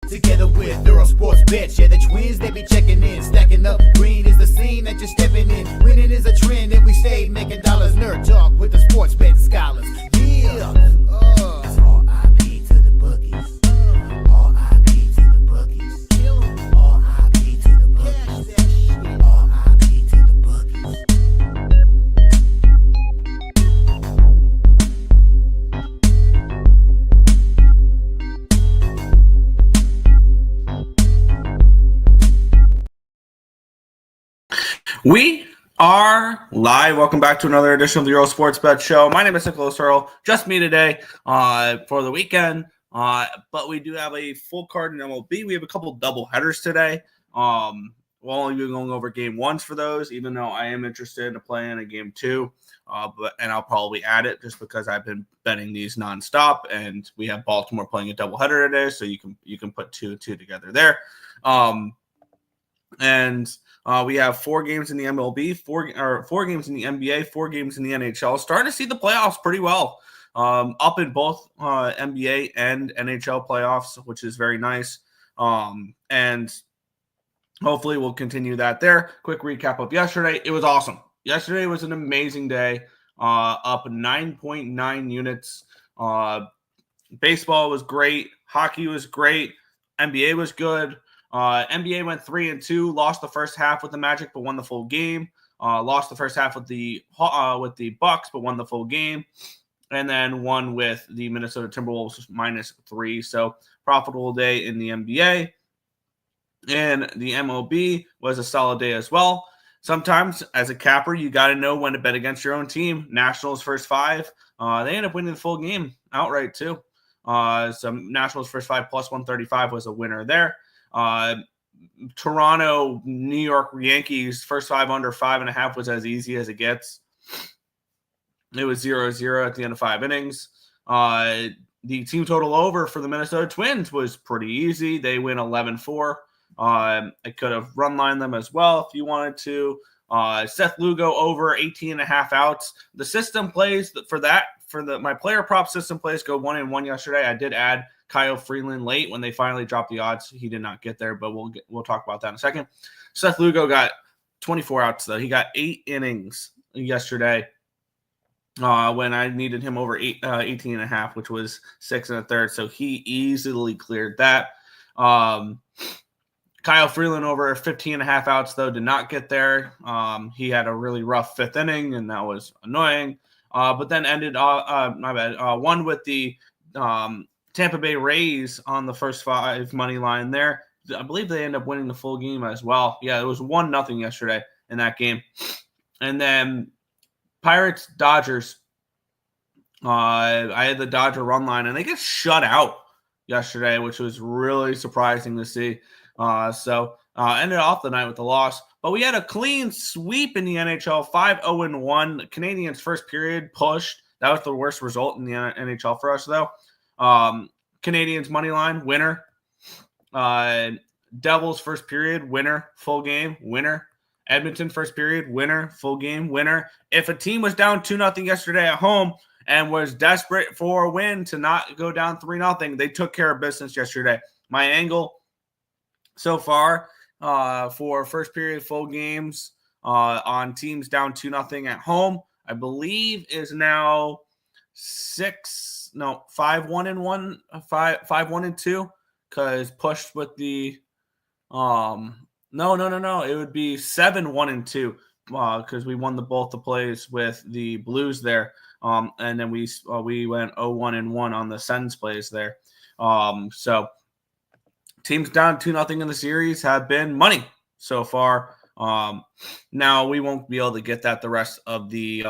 Together with Earle Sports Bets, yeah, the twins, they be checking in. Stacking up, green is the scene that you're stepping in. Winning is a trend, and we stayed making dollars. Nerd talk with the sports betting scholars. Yeah, it's R.I.P. to the bookies. R.I.P. to the bookies. R.I.P. to the bookies. R.I.P. to the bookies. We are live. Welcome back to another edition of the Earle Sports Bet Show. My name is Nicholas Earle. Just me today for the weekend. But we do have a full card in MLB. We have a couple double headers today. We'll only be going over game ones for those, even though I am interested in playing a game two. And I'll probably add it just because I've been betting these nonstop, and we have Baltimore playing a doubleheader today, so you can put two and two together there. We have 4 games in the MLB, 4 games in the NBA, 4 games in the NHL. Starting to see the playoffs pretty well. Up in both NBA and NHL playoffs, which is very nice. And hopefully we'll continue that there. Quick recap of yesterday. It was awesome. Yesterday was an amazing day. Up 9.9 units. Baseball was great. Hockey was great. NBA was good. NBA went 3-2, lost the first half with the Magic, but won the full game. Lost the first half with the Bucks, but won the full game, and then won with the Minnesota Timberwolves -3. So profitable day in the NBA, and the MLB was a solid day as well. Sometimes, as a capper, you got to know when to bet against your own team. Nationals first 5, they ended up winning the full game outright too. So Nationals first 5 plus 135 was a winner there. Toronto, New York Yankees first 5 under 5.5 was as easy as it gets. It was 0-0 at the end of 5 innings. The team total over for the Minnesota Twins was pretty easy. They win 11-4. I could have run lined them as well if you wanted to. Seth Lugo over 18.5 outs. The system plays for that. My player prop system plays go 1-1 yesterday. I did add Kyle Freeland late when they finally dropped the odds. He did not get there, but we'll talk about that in a second. Seth Lugo got 24 outs, though. He got 8 innings yesterday when I needed him over 18.5, which was 6 1/3. So he easily cleared that. Kyle Freeland over 15.5 outs, though, did not get there. He had a really rough 5th inning, and that was annoying. But then ended one with the Tampa Bay Rays on the first 5 money line there. I believe they ended up winning the full game as well. Yeah, it was 1-0 yesterday in that game. And then Pirates, Dodgers. I had the Dodger run line, and they get shut out yesterday, which was really surprising to see. Ended off the night with the loss. But we had a clean sweep in the NHL, 5-0-1. Canadians' first period pushed. That was the worst result in the NHL for us, though. Canadians money line, winner. Devils first period, winner, full game, winner. Edmonton first period, winner, full game, winner. If a team was down 2-0 yesterday at home and was desperate for a win to not go down 3-0, they took care of business yesterday. My angle so far for first period full games on teams down 2-0 at home, I believe is now 5-1-1, 5-1-2, because pushed with the no. It would be 7-1-2 because we won both the plays with the Blues there, and then we went 0-1-1 on the Sens plays there. So teams down 2-0 in the series have been money so far. Now we won't be able to get that the rest of the.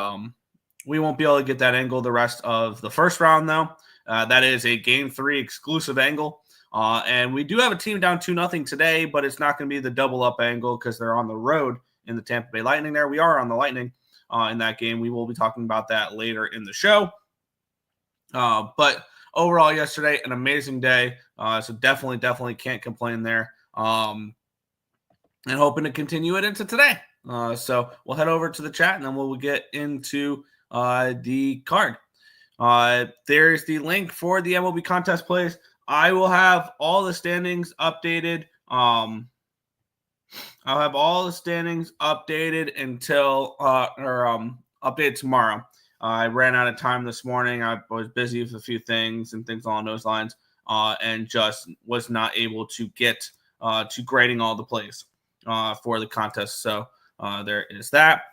We won't be able to get that angle the rest of the first round, though. That is a Game 3 exclusive angle. And we do have a team down 2-0 today, but it's not going to be the double-up angle because they're on the road in the Tampa Bay Lightning there. We are on the Lightning in that game. We will be talking about that later in the show. But overall, yesterday, an amazing day. So definitely can't complain there. And hoping to continue it into today. So we'll head over to the chat, and then we'll get into the card. There's the link for the MLB contest plays I will have all the standings updated. I'll have all the standings updated until updated tomorrow. I ran out of time this morning. I was busy with a few things and things along those lines, and just was not able to get to grading all the plays for the contest. So there is that.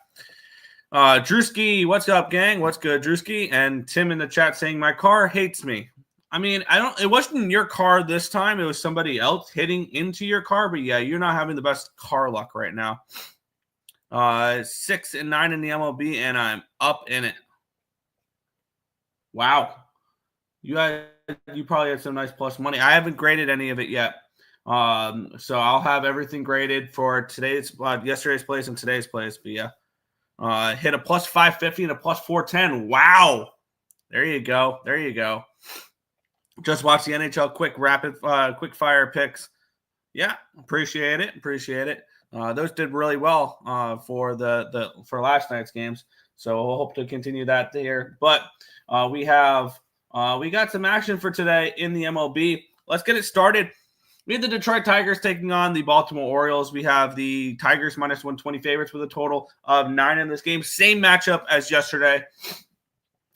Drewski, what's up, gang? What's good, Drewski? And Tim in the chat saying my car hates me. I mean, it wasn't your car this time. It was somebody else hitting into your car. But yeah, you're not having the best car luck right now. 6 and 9 in the MLB, and I'm up in it. Wow. You probably had some nice plus money. I haven't graded any of it yet. So I'll have everything graded for yesterday's plays and today's plays. But yeah, hit a plus 550 and a plus 410. Wow. There you go. There you go. Just watch the NHL quick fire picks. Yeah, appreciate it. Appreciate it. Those did really well for last night's games. So we'll hope to continue that there. But we got some action for today in the MLB. Let's get it started. We have the Detroit Tigers taking on the Baltimore Orioles. We have the Tigers minus 120 favorites with a total of 9 in this game. Same matchup as yesterday.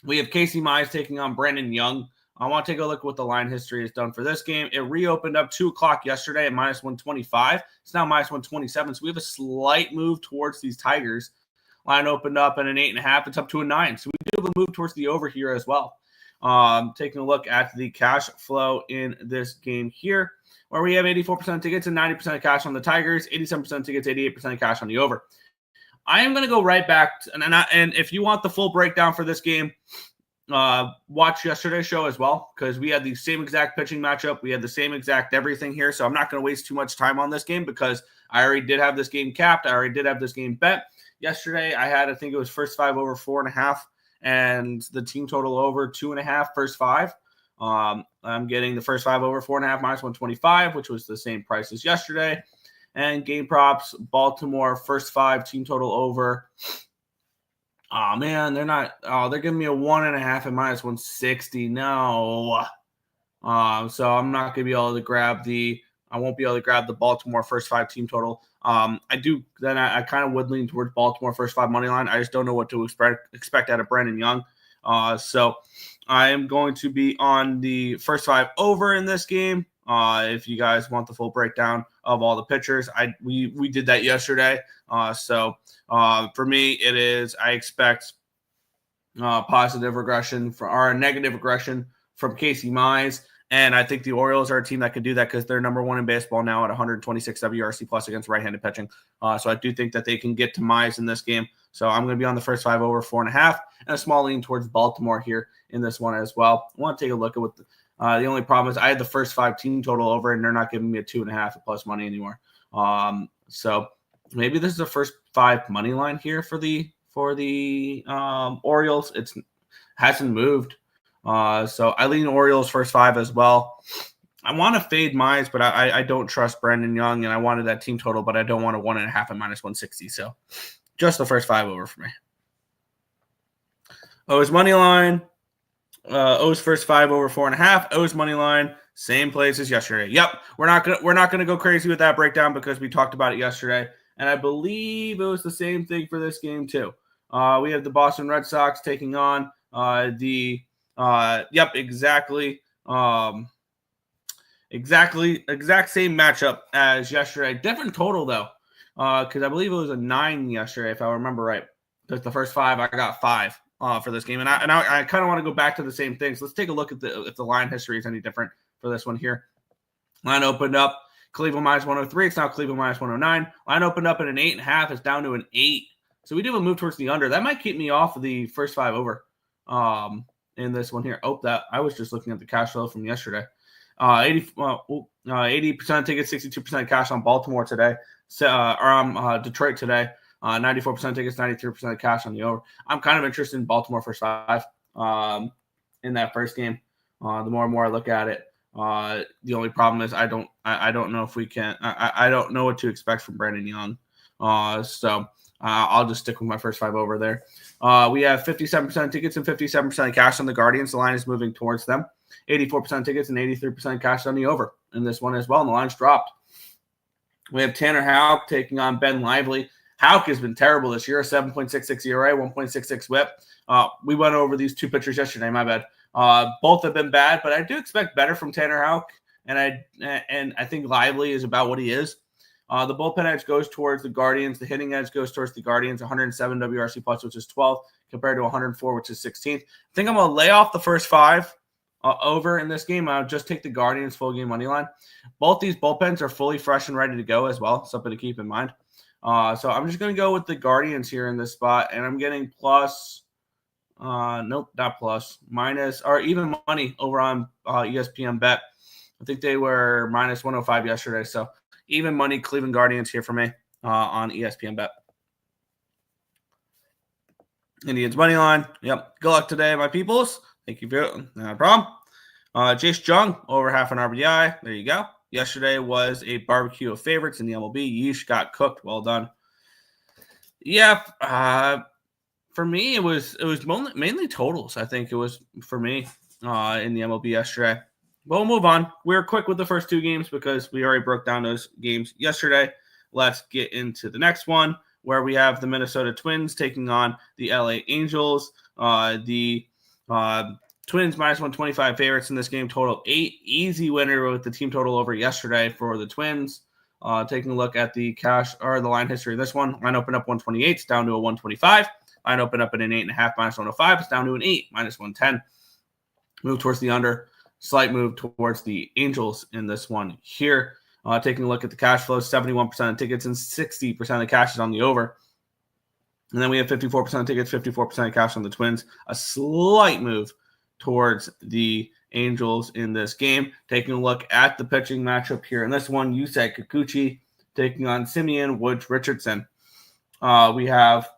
We have Casey Mize taking on Brandon Young. I want to take a look at what the line history has done for this game. It reopened up 2 o'clock yesterday at minus 125. It's now minus 127. So we have a slight move towards these Tigers. Line opened up at an 8.5. It's up to a 9. So we do have a move towards the over here as well. Taking a look at the cash flow in this game here, where we have 84% tickets and 90% of cash on the Tigers, 87% tickets, 88% of cash on the over. I am going to go right back. And if you want the full breakdown for this game, watch yesterday's show as well, because we had the same exact pitching matchup. We had the same exact everything here. So I'm not going to waste too much time on this game because I already did have this game capped. I already did have this game bet. Yesterday, I think it was first 5 over 4.5 and the team total over 2.5 first 5. I'm getting the first 5 over 4.5 minus 125, which was the same price as yesterday. And game props, Baltimore first 5 team total over. Oh man, they're giving me a 1.5 at minus 160. No. So I'm not gonna be able to grab I won't be able to grab the Baltimore first 5 team total. I kind of would lean towards Baltimore first 5 money line. I just don't know what to expect out of Brandon Young. So I am going to be on the first 5 over in this game. If you guys want the full breakdown of all the pitchers, we did that yesterday. So for me, it is I expect positive regression or negative regression from Casey Mize. And I think the Orioles are a team that can do that because they're number 1 in baseball now at 126 WRC plus against right-handed pitching. So I do think that they can get to Mize in this game. So I'm going to be on the first 5 over 4.5 and a small lean towards Baltimore here in this one as well. I want to take a look at what the only problem is I had the first 5 team total over and they're not giving me a 2.5 at plus money anymore. So maybe this is the first 5 money line here for the Orioles. It hasn't moved. So I lean Orioles first 5 as well. I want to fade Mize, but I don't trust Brandon Young, and I wanted that team total, but I don't want a 1.5 at minus 160. So just the first 5 over for me. O's money line. O's first 5 over 4.5. O's money line. Same place as yesterday. Yep, we're not gonna go crazy with that breakdown because we talked about it yesterday, and I believe it was the same thing for this game too. We have the Boston Red Sox taking on exactly. Exact same matchup as yesterday. Different total though, because I believe it was a 9 yesterday, if I remember right. Because the first 5, I got 5 for this game, and I kind of want to go back to the same things. Let's take a look at if the line history is any different for this one here. Line opened up Cleveland minus 103. It's now Cleveland minus 109. Line opened up at an 8.5. It's down to an 8. So we do have a move towards the under. That might keep me off of the first 5 over in this one here. Oh, that I was just looking at the cash flow from yesterday. 80% tickets, 62% cash on Baltimore today. Detroit today. 94% tickets, 93% cash on the over. I'm kind of interested in Baltimore first 5 in that first game. The more and more I look at it, the only problem is I don't know if we can. I don't know what to expect from Brandon Young. So I'll just stick with my first 5 over there. We have 57% tickets and 57% cash on the Guardians. The line is moving towards them. 84% tickets and 83% cash on the over in this one as well, and the line's dropped. We have Tanner Houck taking on Ben Lively. Houck has been terrible this year, 7.66 ERA, 1.66 whip. We went over these two pitchers yesterday, my bad. Both have been bad, but I do expect better from Tanner Houck, and I think Lively is about what he is. The bullpen edge goes towards the Guardians. The hitting edge goes towards the Guardians, 107 WRC plus, which is 12th, compared to 104, which is 16th. I think I'm going to lay off the first 5 over in this game. I'll just take the Guardians full game money line. Both these bullpens are fully fresh and ready to go as well, something to keep in mind. So I'm just going to go with the Guardians here in this spot, and I'm getting plus, nope, not plus, minus, or even money over on ESPN Bet. I think they were minus 105 yesterday, so even money Cleveland Guardians here for me on ESPN Bet. Indians money line. Yep. Good luck today, my peoples. Thank you for it. No problem. Jace Jung over half an RBI. There you go. Yesterday was a barbecue of favorites in the MLB. Yeesh got cooked. Well done. Yeah. For me, it was mainly totals. I think it was for me in the MLB yesterday. But we'll move on. We're quick with the first 2 games because we already broke down those games yesterday. Let's get into the next one, where we have the Minnesota Twins taking on the LA Angels. The Twins minus 125 favorites in this game, total 8. Easy winner with the team total over yesterday for the Twins. Taking a look at the cash or the line history of this one. Line opened up 128. It's down to a 125. Line opened up at an 8.5 minus 105. It's down to an 8 minus 110. Move towards the under. Slight move towards the Angels in this one here. Taking a look at the cash flow, 71% of tickets and 60% of the cash is on the over. And then we have 54% of tickets, 54% of cash on the Twins. A slight move towards the Angels in this game. Taking a look at the pitching matchup here in this one, Yusei Kikuchi taking on Simeon Woods Richardson. We have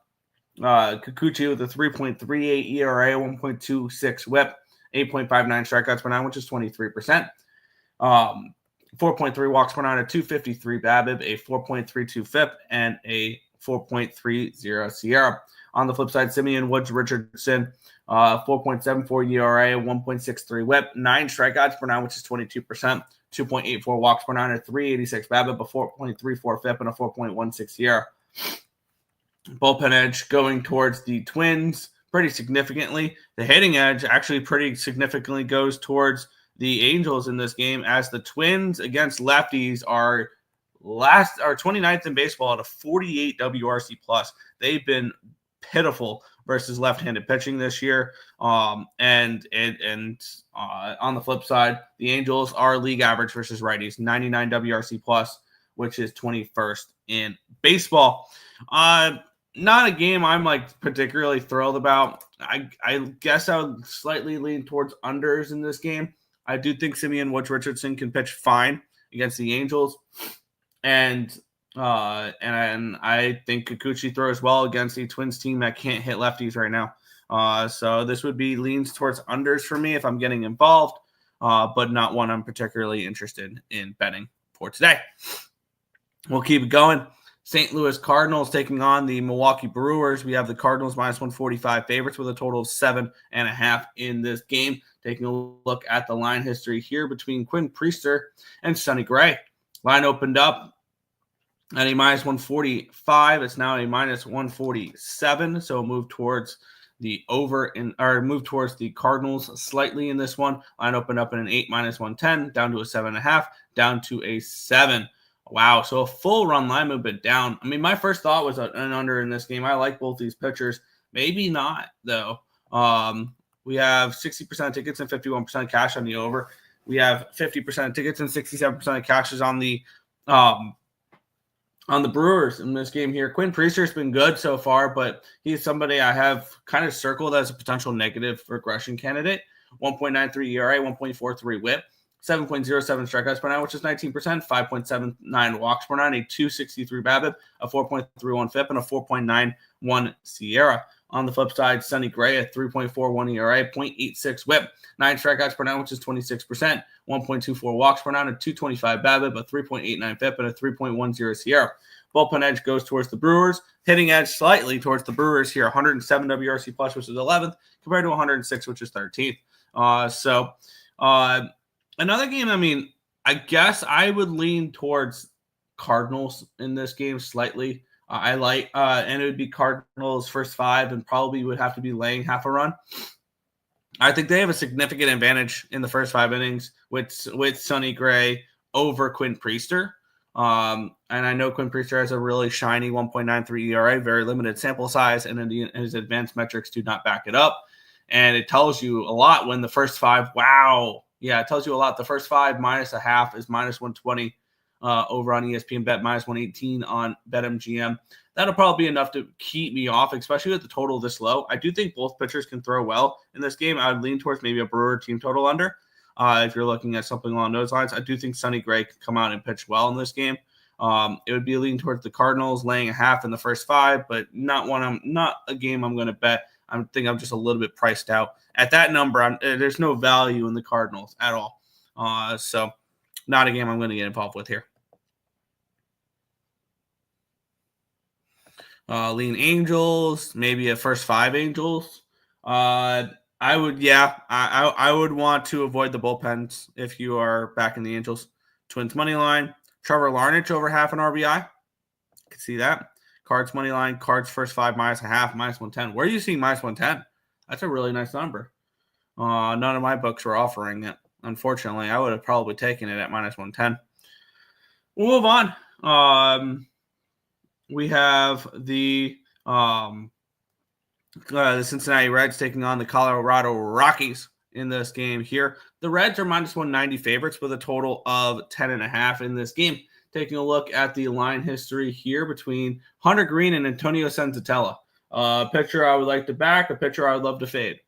Kikuchi with a 3.38 ERA, 1.26 whip, 8.59 strikeouts per 9, which is 23%. 4.3 walks per 9, a 253 BABIP, a 4.32 FIP, and a 4.30 Sierra. On the flip side, Simeon Woods Richardson, 4.74 ERA, 1.63 whip, 9 strikeouts per 9, which is 22%, 2.84 walks per 9, a 386 BABIP, a 4.34 FIP, and a 4.16 Sierra. Bullpen edge going towards the Twins pretty significantly. The hitting edge actually pretty significantly goes towards the Angels in this game, as the Twins against lefties are 29th in baseball at a 48 WRC plus. They've been pitiful versus left-handed pitching this year. And on the flip side, the Angels are league average versus righties, 99 WRC plus, which is 21st in baseball. Not a game I'm particularly thrilled about. I guess I would slightly lean towards unders in this game. I do think Simeon Woods Richardson can pitch fine against the Angels, and I think Kikuchi throws well against the Twins team that can't hit lefties right now. So this would be leans towards unders for me if I'm getting involved, but not one I'm particularly interested in betting for today. We'll keep it going. St. Louis Cardinals taking on the Milwaukee Brewers. We have the Cardinals minus 145 favorites with a total of 7.5 in this game. Taking a look at the line history here between Quinn Priester and Sonny Gray. Line opened up at a minus 145. It's now a minus 147. So move towards the move towards the Cardinals slightly in this one. Line opened up at an 8 minus 110, down to a 7.5, down to a 7. Wow, so a full run line movement down. I mean, my first thought was an under in this game. I like both these pitchers. Maybe not, though. We have 60% tickets and 51% cash on the over. We have 50% tickets and 67% of cash is on the Brewers in this game here. Quinn Priester's been good so far, but he's somebody I have kind of circled as a potential negative regression candidate. 1.93 ERA, 1.43 whip. 7.07 strikeouts per 9, which is 19%, 5.79 walks per 9, a 263 BABIP, a 4.31 FIP, and a 4.91 Sierra. On the flip side, Sonny Gray at 3.41 ERA, 0.86 whip, 9 strikeouts per 9, which is 26%, 1.24 walks per 9, a 225 BABIP, a 3.89 FIP, and a 3.10 Sierra. Bullpen edge goes towards the Brewers. Hitting edge slightly towards the Brewers here, 107 WRC plus, which is 11th, compared to 106, which is 13th. Another game, I mean, I guess I would lean towards Cardinals in this game slightly. I like, and it would be Cardinals first 5 and probably would have to be laying half a run. I think they have a significant advantage in the first 5 innings with Sonny Gray over Quinn Priester. And I know Quinn Priester has a really shiny 1.93 ERA, very limited sample size, and his advanced metrics do not back it up. And it tells you a lot when the first 5, wow. Yeah, it tells you a lot. The first 5 minus a half is minus 120 over on ESPN Bet, minus 118 on BetMGM. That'll probably be enough to keep me off, especially with the total this low. I do think both pitchers can throw well in this game. I would lean towards maybe a Brewer team total under. If you're looking at something along those lines, I do think Sonny Gray can come out and pitch well in this game. It would be a lean towards the Cardinals laying a half in the first 5, but not a game I'm going to bet. I think I'm just a little bit priced out at that number. There's no value in the Cardinals at all. So not a game I'm going to get involved with here. Lean Angels, maybe a first 5 Angels. I would want to avoid the bullpens if you are backing the Angels. Twins money line. Trevor Larnach over half an RBI. I can see that. Cards money line. Cards first 5 minus a half, minus 110. Where are you seeing minus 110? That's a really nice number. None of my books were offering it. Unfortunately, I would have probably taken it at minus 110. We'll move on. We have the Cincinnati Reds taking on the Colorado Rockies in this game here. The Reds are minus 190 favorites with a total of 10.5 in this game. Taking a look at the line history here between Hunter Green and Antonio Senzatella. A pitcher I would like to back, a pitcher I would love to fade.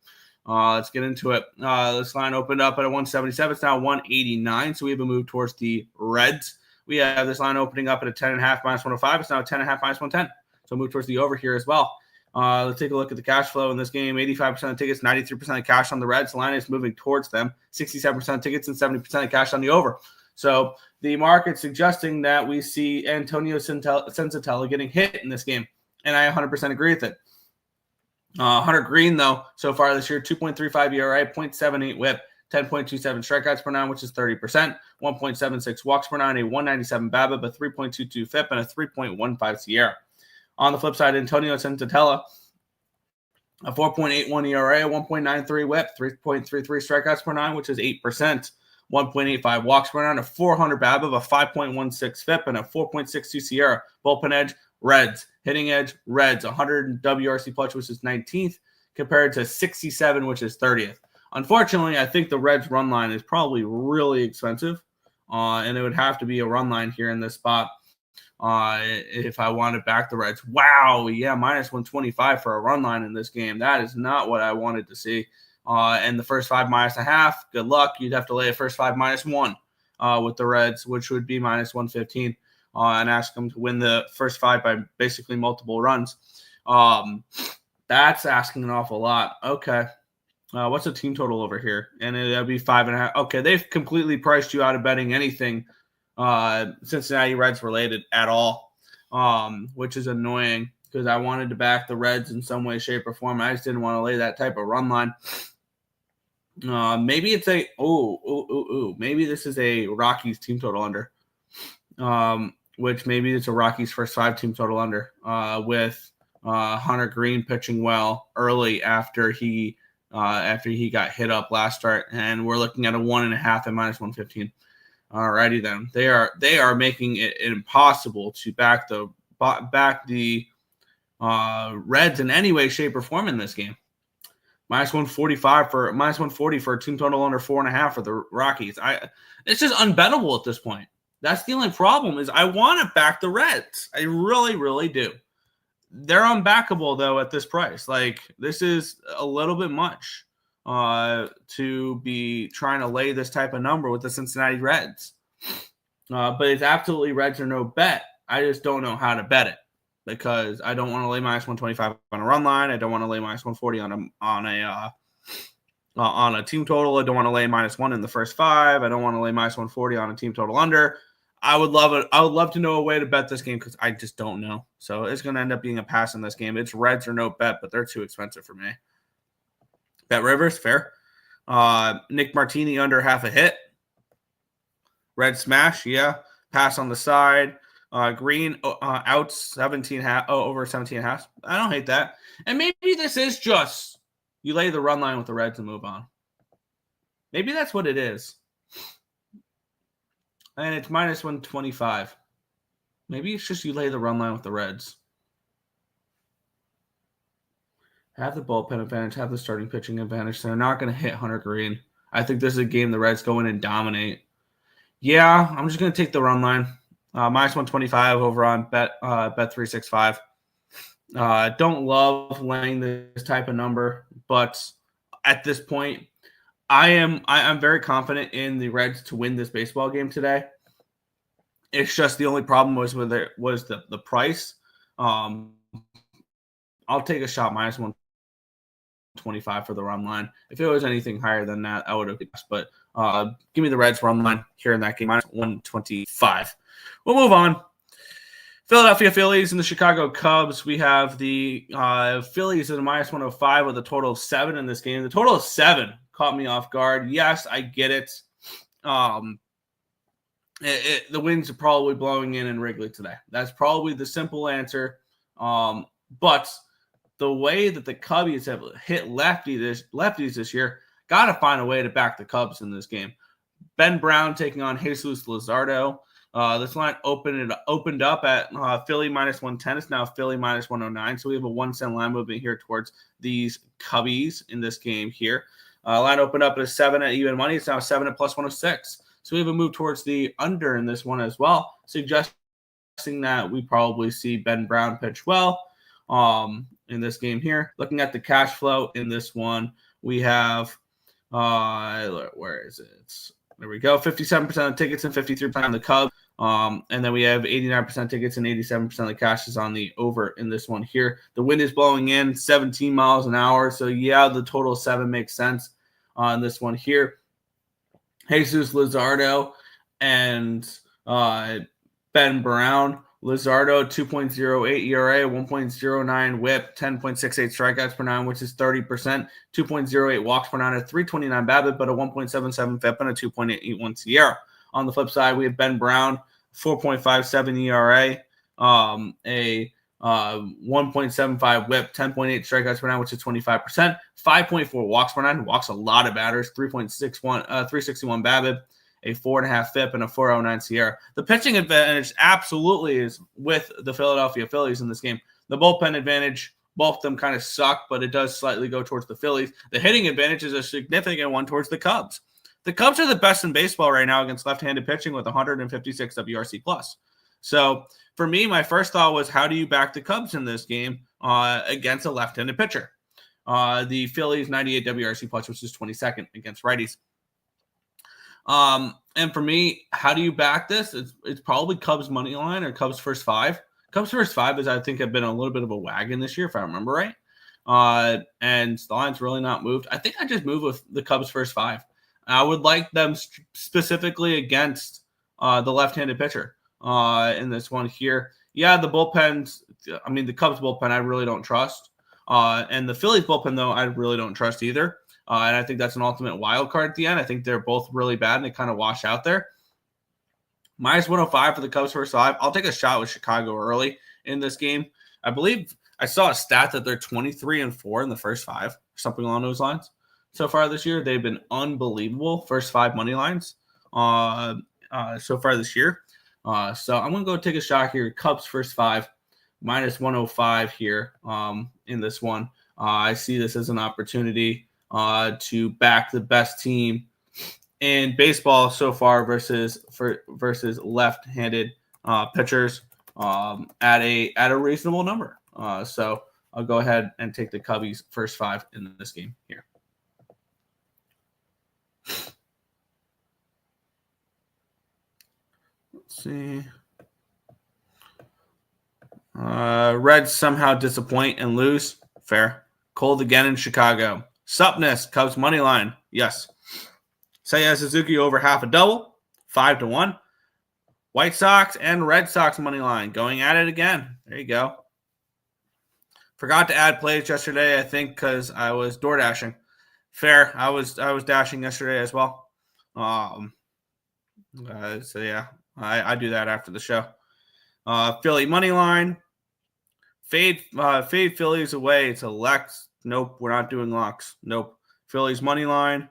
Let's get into it. This line opened up at a 177. It's now 189, so we have a move towards the Reds. We have this line opening up at a 10.5 minus 105. It's now a 10.5 minus 110. So move towards the over here as well. Let's take a look at the cash flow in this game. 85% of tickets, 93% of cash on the Reds. The line is moving towards them. 67% of tickets and 70% of cash on the over. So the market's suggesting that we see Antonio Senzatella getting hit in this game. And I 100% agree with it. Hunter Green, though, so far this year, 2.35 ERA, 0.78 whip, 10.27 strikeouts per 9, which is 30%, 1.76 walks per 9, a 197 BABIP, a 3.22 FIP, and a 3.15 SIERA. On the flip side, Antonio Senzatella, a 4.81 ERA, a 1.93 whip, 3.33 strikeouts per 9, which is 8%, 1.85 walks per 9, a 400 BABIP, a 5.16 FIP, and a 4.62 SIERA. Bullpen edge, Reds. Hitting edge, Reds. 100 WRC plus, which is 19th, compared to 67, which is 30th. Unfortunately, I think the Reds run line is probably really expensive, and it would have to be a run line here in this spot if I want to back the Reds. Wow, yeah, minus 125 for a run line in this game. That is not what I wanted to see. And the first 5 minus a half, good luck. You'd have to lay a first 5 minus 1 with the Reds, which would be minus 115. And ask them to win the first 5 by basically multiple runs. That's asking an awful lot. Okay. What's the team total over here? And that'd be 5.5. Okay, they've completely priced you out of betting anything Cincinnati Reds related at all, which is annoying because I wanted to back the Reds in some way, shape, or form. I just didn't want to lay that type of run line. Maybe it's maybe this is a Rockies team total under. Which maybe it's a Rockies first 5 team total under with Hunter Green pitching well early after he got hit up last start, and we're looking at a 1.5 at minus 115. Alrighty then, they are making it impossible to back the Reds in any way, shape, or form in this game. Minus 145 for minus 140 for a team total under 4.5 for the Rockies. It's just unbettable at this point. That's the only problem is I want to back the Reds. I really, really do. They're unbackable, though, at this price. Like, this is a little bit much to be trying to lay this type of number with the Cincinnati Reds. But it's absolutely Reds or no bet. I just don't know how to bet it because I don't want to lay minus 125 on a run line. I don't want to lay minus 140 on a team total. I don't want to lay minus 1 in the first 5. I don't want to lay minus 140 on a team total under. I would love it. I would love to know a way to bet this game because I just don't know. So it's going to end up being a pass in this game. It's Reds or no bet, but they're too expensive for me. Bet Rivers, fair. Nick Martini under half a hit. Red smash, yeah. Pass on the side. Green outs 17 over 17 and a half. I don't hate that. And maybe this is just you lay the run line with the Reds and move on. Maybe that's what it is. And it's minus 125. Maybe it's just you lay the run line with the Reds. Have the bullpen advantage, have the starting pitching advantage. They're not going to hit Hunter Green. I think this is a game the Reds go in and dominate. Yeah, I'm just going to take the run line. Minus 125 over on Bet365. Don't love laying this type of number, but at this point, I'm very confident in the Reds to win this baseball game today. It's just the only problem was the price. I'll take a shot minus 125 for the run line. If it was anything higher than that, I would have guessed. But give me the Reds run line here in that game, minus 125. We'll move on. Philadelphia Phillies and the Chicago Cubs. We have the Phillies at a minus 105 with a total of 7 in this game. The total of 7 caught me off guard. Yes, I get it. The winds are probably blowing in Wrigley today. That's probably the simple answer. But the way that the Cubbies have hit lefties this year, got to find a way to back the Cubs in this game. Ben Brown taking on Jesus Luzardo. This line opened up at Philly minus 110. It's now Philly minus 109. So we have a 1 cent line movement here towards these Cubbies in this game here. Line opened up at a 7 at even money. It's now 7 at plus 106. So we have a move towards the under in this one as well, suggesting that we probably see Ben Brown pitch well in this game here. Looking at the cash flow in this one, we have, where is it? There we go, 57% of tickets and 53% on the Cubs. And then we have 89% tickets and 87% of the cash is on the over in this one here. The wind is blowing in 17 miles an hour. So, yeah, the total 7 makes sense on this one here. Jesus Luzardo and Ben Brown. Luzardo, 2.08 ERA, 1.09 whip, 10.68 strikeouts per 9, which is 30%, 2.08 walks per 9, a 329 BABIP, but a 1.77 FIP and a 2.81 SIERA. On the flip side, we have Ben Brown, 4.57 ERA, a 1.75 whip, 10.8 strikeouts per 9, which is 25%, 5.4 walks per 9, walks a lot of batters, 361 BABIP, a 4.5 FIP, and a 4.09 SIERA. The pitching advantage absolutely is with the Philadelphia Phillies in this game. The bullpen advantage, both of them kind of suck, but it does slightly go towards the Phillies. The hitting advantage is a significant one towards the Cubs. The Cubs are the best in baseball right now against left-handed pitching with 156 WRC+. So for me, my first thought was, how do you back the Cubs in this game against a left-handed pitcher? The Phillies 98 WRC+, which is 22nd against righties. And for me, how do you back this? It's probably Cubs money line or Cubs first 5. Cubs first 5 is, I think, have been a little bit of a wagon this year, if I remember right. And the line's really not moved. I think I just move with the Cubs first 5. I would like them specifically against the left-handed pitcher in this one here. Yeah, the bullpens, I mean, the Cubs bullpen, I really don't trust. And the Phillies bullpen, though, I really don't trust either. And I think that's an ultimate wild card at the end. I think they're both really bad, and they kind of wash out there. Minus 105 for the Cubs first 5. I'll take a shot with Chicago early in this game. I believe I saw a stat that they're 23-4 in the first 5, something along those lines. So far this year, they've been unbelievable. First 5 money lines so far this year. So I'm going to go take a shot here. Cubs first 5, minus 105 here in this one. I see this as an opportunity to back the best team in baseball so far versus left-handed pitchers at a reasonable number. So I'll go ahead and take the Cubbies first 5 in this game here. Let's see. Reds somehow disappoint and lose. Fair. Cold again in Chicago. Supness, Cubs money line. Yes. Seiya Suzuki over half a double. 5-1. White Sox and Red Sox money line. Going at it again. There you go. Forgot to add plays yesterday, I think, because I was door dashing. Fair. I was dashing yesterday as well. So yeah, I do that after the show. Philly money line. Fade Phillies away to Lex. Nope, we're not doing locks. Nope. Phillies money line.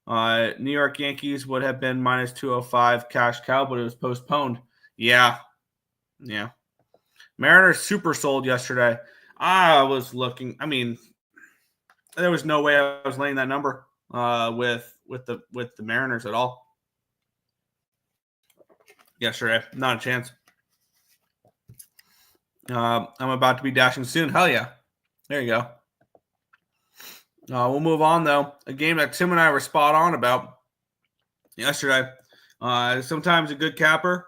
New York Yankees would have been minus 205 cash cow, but it was postponed. Yeah. Mariners super sold yesterday. I was looking. I mean, there was no way I was laying that number with the Mariners at all yesterday. Not a chance. I'm about to be dashing soon. Hell yeah. There you go. We'll move on, though. A game that Tim and I were spot on about yesterday. Sometimes a good capper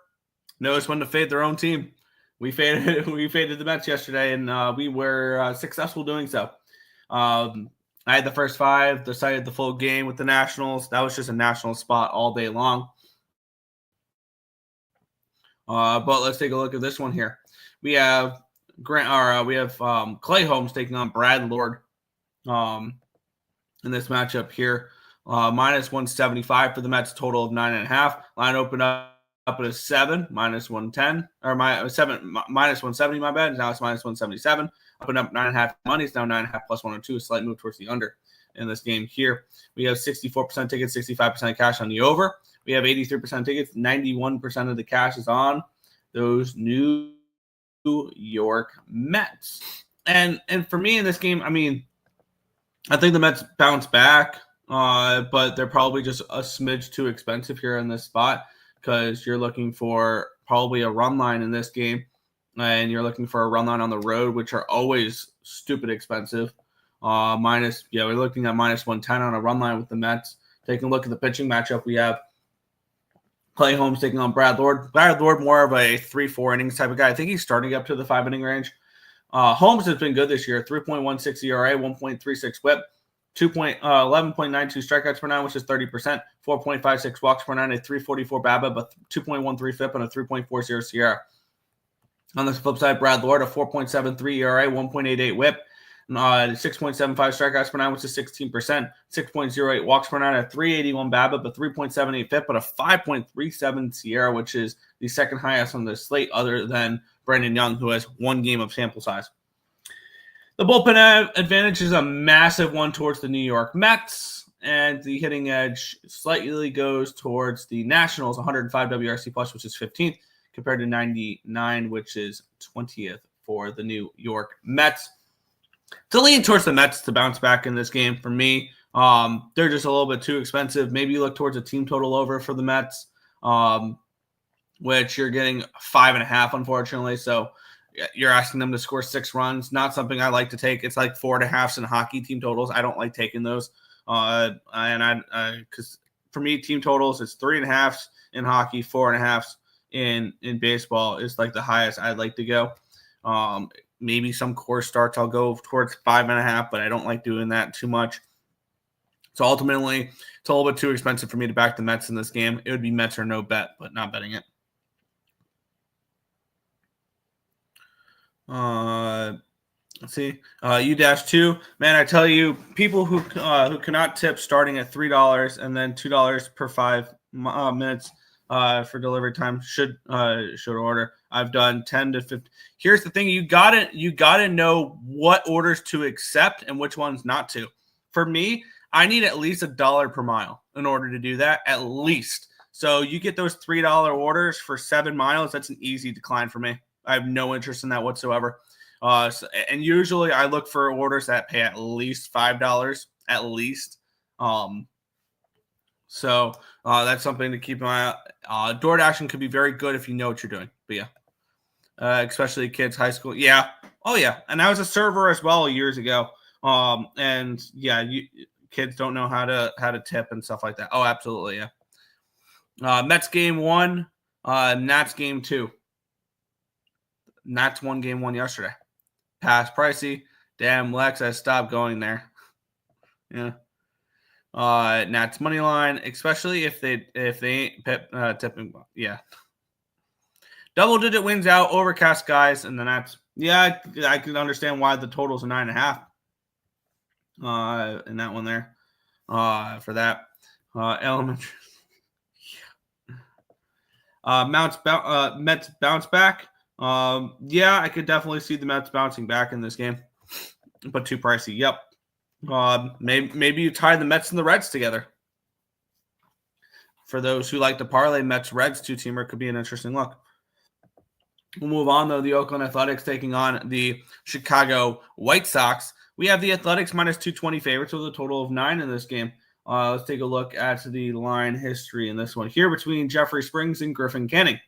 knows when to fade their own team. We faded the Mets yesterday, and we were successful doing so. I had the first 5, decided the full game with the Nationals. That was just a national spot all day long. But let's take a look at this one here. We have Clay Holmes taking on Brad Lord in this matchup here. Minus 175 for the Mets, total of 9.5. Line opened up at a 7, minus 110, or minus 170, my bad. Now it's minus 177. Opened up 9.5 money. It's now 9.5 plus 102. A slight move towards the under in this game here. We have 64% tickets, 65% cash on the over. We have 83% tickets. 91% of the cash is on those New York Mets. And for me in this game, I mean, I think the Mets bounce back, but they're probably just a smidge too expensive here in this spot because you're looking for probably a run line in this game, and you're looking for a run line on the road, which are always stupid expensive. We're looking at minus 110 on a run line with the Mets. Taking a look at the pitching matchup, we have Clay Holmes taking on Brad Lord. Brad Lord, more of a 3-4 innings type of guy. I think he's starting up to the 5-inning range. Holmes has been good this year. 3.16 ERA, 1.36 WHIP, 11.92 strikeouts per 9, which is 30%, 4.56 walks per 9, a 3.44 BABIP, but 2.13 FIP, and a 3.40 SIERA. On the flip side, Brad Lord, a 4.73 ERA, 1.88 WHIP, 6.75 strikeouts per 9, which is 16%, 6.08 walks per 9, a 3.81 BABIP, a 3.78 FIP, but a 5.37 SIERA, which is the second highest on the slate other than Brandon Young, who has 1 game of sample size. The bullpen advantage is a massive one towards the New York Mets, and the hitting edge slightly goes towards the Nationals, 105 WRC plus, which is 15th, compared to 99, which is 20th for the New York Mets. To lean towards the Mets to bounce back in this game for me, they're just a little bit too expensive. Maybe you look towards a team total over for the Mets, which you're getting 5.5, unfortunately. So you're asking them to score 6 runs. Not something I like to take. It's like 4.5s in hockey team totals. I don't like taking those. Because for me, team totals, it's 3.5s in hockey, 4.5s in baseball is like the highest I'd like to go. Maybe some core starts I'll go towards 5.5, but I don't like doing that too much. So ultimately, it's a little bit too expensive for me to back the Mets in this game. It would be Mets or no bet, but not betting it. Let's see. U-2. Man, I tell you, people who cannot tip starting at $3 and then $2 per 5 minutes for delivery time should order. I've done 10 to 15. Here's the thing: you gotta know what orders to accept and which ones not to. For me, I need at least $1 per mile in order to do that, at least. So you get those $3 orders for 7 miles. That's an easy decline for me. I have no interest in that whatsoever. And usually I look for orders that pay at least $5, at least. So that's something to keep an eye out. Door dashing could be very good if you know what you're doing. But yeah, especially kids, high school. Yeah. Oh yeah. And I was a server as well years ago. And yeah, kids don't know how to tip and stuff like that. Oh, absolutely. Yeah. Mets game 1, Nats game 2. Nats won game 1 yesterday. Pass pricey. Damn, Lex, I stopped going there. Yeah. Nats money line, especially if they ain't tipping. Yeah. Double digit wins out, overcast guys, and the Nats. Yeah, I can understand why the totals are 9.5. In that one there. for that. Elementary. Mets bounce back. Yeah, I could definitely see the Mets bouncing back in this game, but too pricey. Yep. Maybe you tie the Mets and the Reds together. For those who like to parlay Mets-Reds two-teamer, could be an interesting look. We'll move on, though. The Oakland Athletics taking on the Chicago White Sox. We have the Athletics minus 220 favorites with a total of 9 in this game. Let's take a look at the line history in this one here between Jeffrey Springs and Griffin Canning.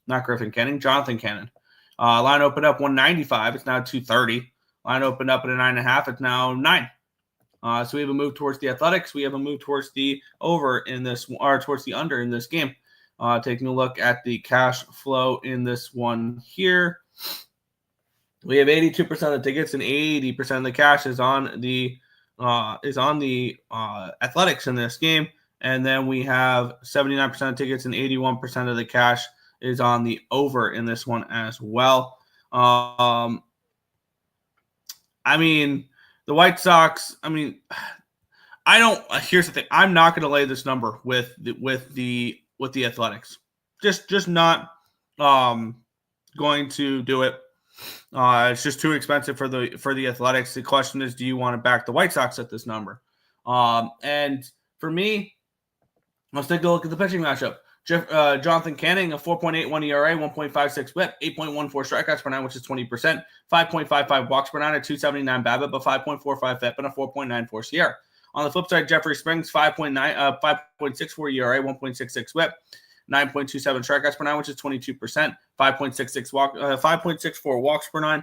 Not Griffin Canning, Jonathan Cannon. Line opened up 195. It's now 230. Line opened up at a 9.5. It's now 9. So we have a move towards the Athletics. We have a move towards the over in this, or towards the under in this game. Taking a look at the cash flow in this one here. We have 82% of the tickets and 80% of the cash is on the Athletics in this game. And then we have 79% of tickets and 81% of the cash is on the over in this one as well. I mean, the White Sox, here's the thing. I'm not going to lay this number with the Athletics. Just not going to do it. It's just too expensive for the Athletics. The question is, do you want to back the White Sox at this number? And for me, let's take a look at the pitching matchup. Jonathan Canning, a 4.81 ERA, 1.56 WHIP, 8.14 strikeouts per 9, which is 20%, 5.55 walks per 9, a 279 BABIP, but 5.45 FIP, and a 4.94 SIERA. On the flip side, Jeffrey Springs, 5.64 ERA, 1.66 WHIP, 9.27 strikeouts per 9, which is 22%, 5.64 walks per 9,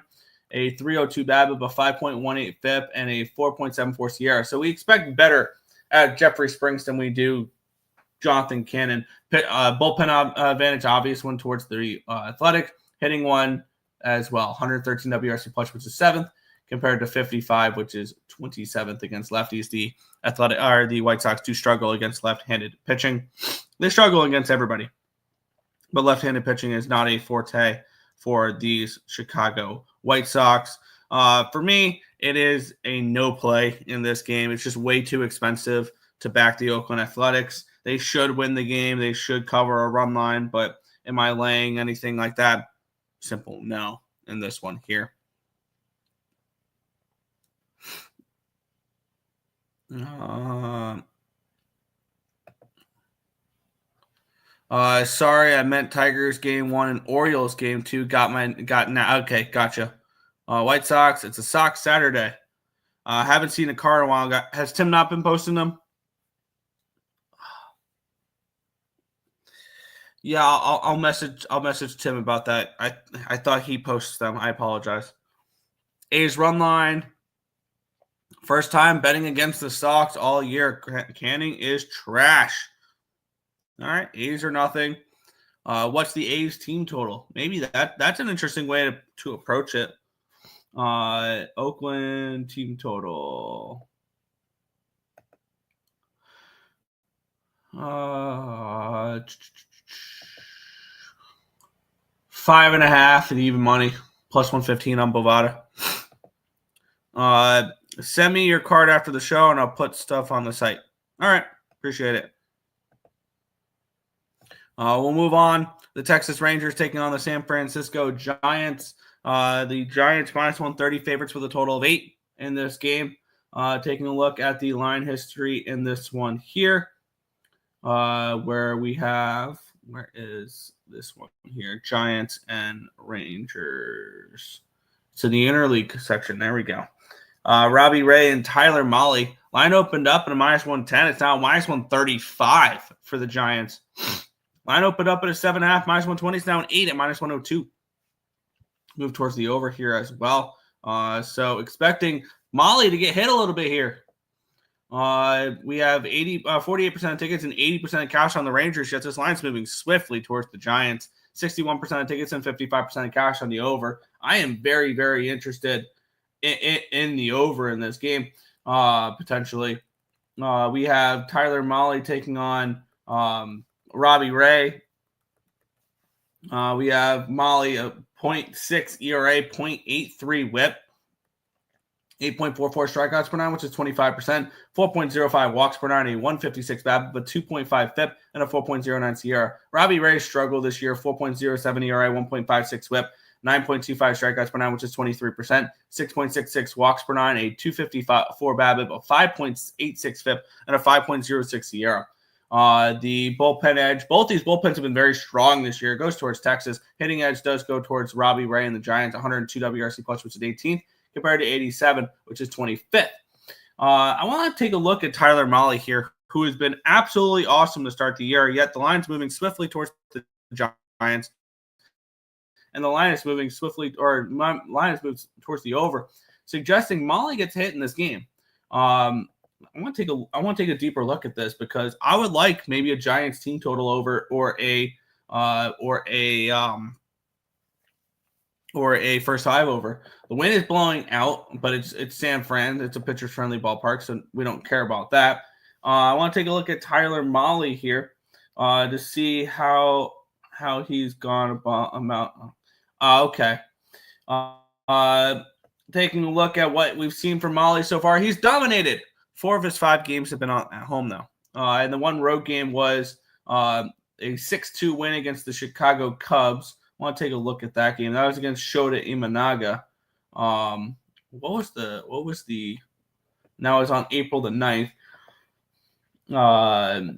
a 302 BABIP, a 5.18 FIP, and a 4.74 SIERA. So we expect better at Jeffrey Springs than we do Jonathan Cannon. Bullpen advantage, obvious one towards the Athletic. Hitting one as well. 113 WRC plus, which is 7th, compared to 55, which is 27th against lefties. The White Sox do struggle against left-handed pitching. They struggle against everybody, but left-handed pitching is not a forte for these Chicago White Sox. For me, it is a no play in this game. It's just way too expensive to back the Oakland Athletics. They should win the game. They should cover a run line, but am I laying anything like that? Simple no in this one here. Sorry, I meant Tigers game 1 and Orioles game 2. Got now. Okay, gotcha. White Sox. It's a Sox Saturday. Haven't seen a card in a while. Has Tim not been posting them? Yeah, I'll message Tim about that. I thought he posts them. I apologize. A's run line. First time betting against the Sox all year. Canning is trash. All right, A's are nothing. What's the A's team total? Maybe that's an interesting way to approach it. Oakland team total. 5.5 and even money, plus 115 on Bovada. Send me your card after the show, and I'll put stuff on the site. All right, appreciate it. We'll move on. The Texas Rangers taking on the San Francisco Giants. The Giants minus 130 favorites with a total of 8 in this game. Taking a look at the line history in this one here, where is this one here? Giants and Rangers. So the interleague section. There we go. Robbie Ray and Tyler Mahle. Line opened up at a minus 110. It's now minus 135 for the Giants. Line opened up at a 7.5, minus 120. It's now an 8 at minus 102. Move towards the over here as well. So expecting Mahle to get hit a little bit here. We have 48% of tickets and 80% of cash on the Rangers. Yet this line's moving swiftly towards the Giants. 61% of tickets and 55% of cash on the over. I am very, very interested in the over in this game, potentially. We have Tyler Mahle taking on Robbie Ray. We have Mahle, a 0.6 ERA, 0.83 WHIP. 8.44 strikeouts per nine, which is 25%, 4.05 walks per nine, a 156 BABIP, but 2.5 FIP, and a 4.09 SIERA. Robbie Ray struggled this year, 4.07 ERA, 1.56 WHIP, 9.25 strikeouts per nine, which is 23%, 6.66 walks per nine, a 254 BABIP, a 5.86 FIP, and a 5.06 SIERA. The bullpen edge, both these bullpens have been very strong this year. It goes towards Texas. Hitting edge does go towards Robbie Ray and the Giants, 102 WRC plus, which is 18th. Compared to 87, which is 25th. I want to take a look at Tyler Mahle here, who has been absolutely awesome to start the year, yet the line's moving swiftly towards the Giants. And the line is moving swiftly, or my line is moving towards the over, suggesting Mahle gets hit in this game. I want to take a deeper look at this because I would like maybe a Giants team total over or a first five over. The wind is blowing out, but it's San Fran. It's a pitcher's friendly ballpark, so we don't care about that. I want to take a look at Tyler Mahle here to see how he's gone about. Okay. Taking a look at what we've seen from Mahle so far, he's dominated. 4 of his 5 games have been at home, though. And the one road game was a 6-2 win against the Chicago Cubs. I want to take a look at that game. That was against Shota Imanaga. What was the now it's on April the 9th. I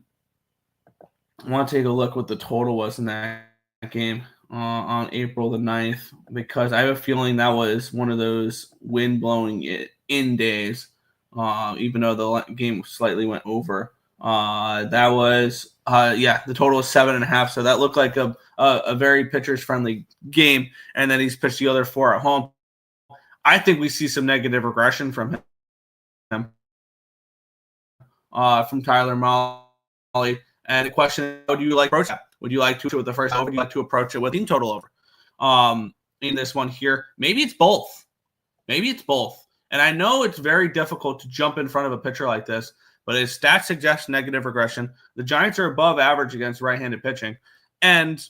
want to take a look what the total was in that game on April the 9th, because I have a feeling that was one of those wind blowing in days, even though the game slightly went over. That was the total was 7.5. So that looked like a very pitchers friendly game. And then he's pitched the other 4 at home. I think we see some negative regression from him, from Tyler Mahle. And the question: how do you like approach that? Would you like to with the first over? Would you like to approach it with team total over? In this one here, maybe it's both. And I know it's very difficult to jump in front of a pitcher like this, but his stats suggest negative regression. The Giants are above average against right-handed pitching, and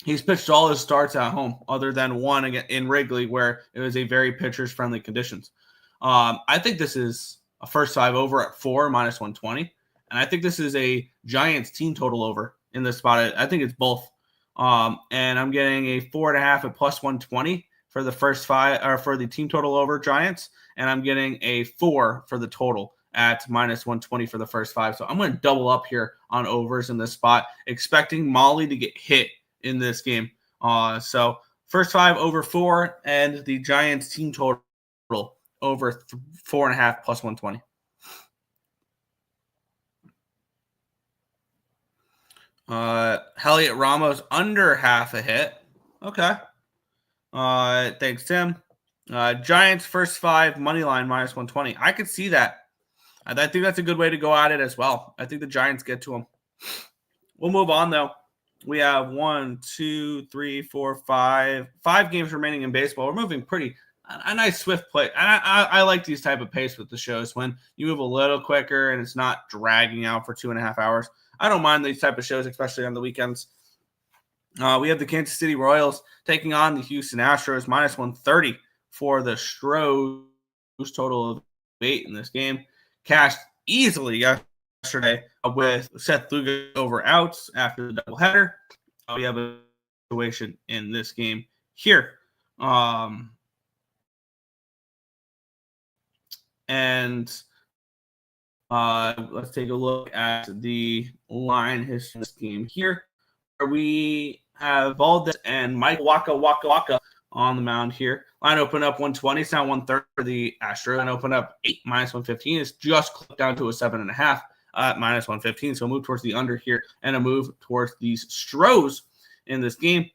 he's pitched all his starts at home, other than one in Wrigley, where it was a very pitchers-friendly conditions. I think this is a first 5 over at 4 minus 120, and I think this is a Giants team total over in this spot. I think it's both, and I'm getting a 4.5 at plus 120 for the first 5, or for the team total over Giants, and I'm getting a 4 for the total at minus 120 for the first 5. So I'm going to double up here on overs in this spot, expecting Mahle to get hit in this game. So first 5 over 4, and the Giants team total over 4.5 plus 120. Heliot Ramos under half a hit. Okay. Thanks, Tim. Giants first 5 money line minus 120. I could see that. I think that's a good way to go at it as well. I think the Giants get to them. We'll move on, though. We have 1, 2, 3, 4, 5 games remaining in baseball. We're moving a nice swift play. I like these type of pace with the shows when you move a little quicker and it's not dragging out for 2.5 hours. I don't mind these type of shows, especially on the weekends. We have the Kansas City Royals taking on the Houston Astros, minus 130 for the Stros, total of 8 in this game. Cashed easily yesterday with Seth Lugo over outs after the doubleheader. We have a situation in this game here. And let's take a look at the line history of this game here, where we have Valdez and Mike Waka on the mound here. Line open up 120. It's now 130 for the Astros. Line open up 8 minus 115. It's just clipped down to a 7.5 minus 115. So a move towards the under here and a move towards these Stros in this game.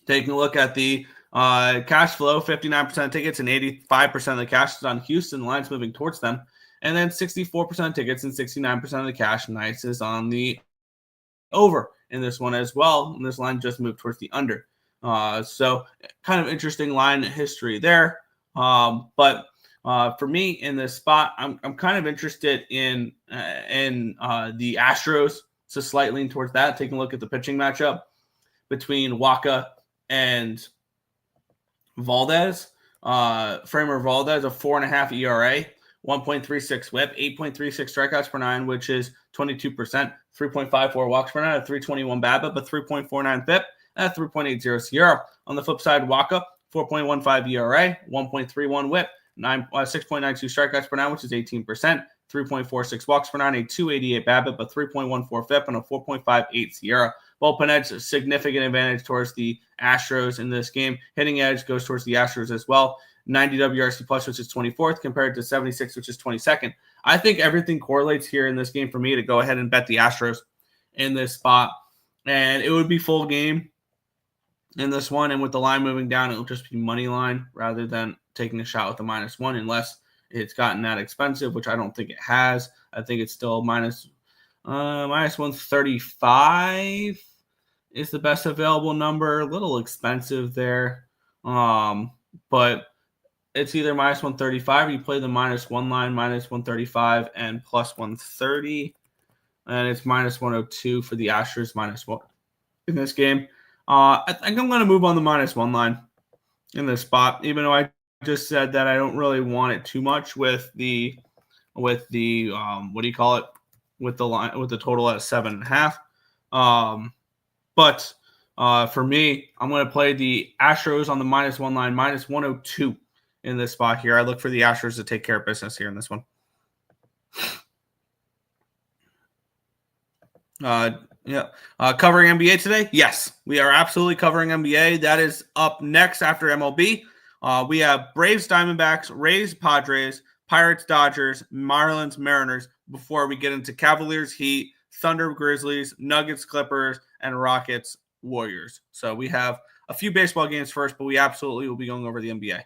Taking a look at the cash flow, 59% of tickets and 85% of the cash is on Houston. The line's moving towards them. And then 64% of tickets and 69% of the cash nice is on the over in this one as well. And this line just moved towards the under. So kind of interesting line history there. But for me in this spot, I'm kind of interested in the Astros. So slight lean towards that. Taking a look at the pitching matchup between Waka and Valdez. Framer Valdez, a 4.5 ERA, 1.36 whip, 8.36 strikeouts per nine, which is 22%, 3.54 walks per nine, a 321 BABIP, but 3.49 FIP, and a 3.80 SIERA. On the flip side, Waka, 4.15 ERA, 1.31 whip, 6.92 strikeouts per nine, which is 18%, 3.46 walks per nine, a 288 BABIP, a 3.14 FIP, and a 4.58 SIERA. Bullpen edge, a significant advantage towards the Astros in this game. Hitting edge goes towards the Astros as well. 90 WRC plus, which is 24th, compared to 76, which is 22nd. I think everything correlates here in this game for me to go ahead and bet the Astros in this spot. And it would be full game in this one. And with the line moving down, it will just be money line rather than taking a shot with the -1, unless it's gotten that expensive, which I don't think it has. I think it's still minus 135 is the best available number. A little expensive there. But it's either minus 135 or you play the -1 line, minus 135 and plus 130. And it's minus 102 for the Astros, -1 in this game. I think I'm going to move on the -1 line in this spot, even though I just said that I don't really want it too much with the what do you call it, with the line, with the total at 7.5. But for me, I'm going to play the Astros on the -1 line, minus 102 in this spot here. I look for the Astros to take care of business here in this one. Covering NBA today? Yes, we are absolutely covering NBA. That is up next after MLB. We have Braves, Diamondbacks, Rays, Padres, Pirates, Dodgers, Marlins, Mariners, before we get into Cavaliers, Heat, Thunder, Grizzlies, Nuggets, Clippers, and Rockets, Warriors. So we have a few baseball games first, but we absolutely will be going over the NBA.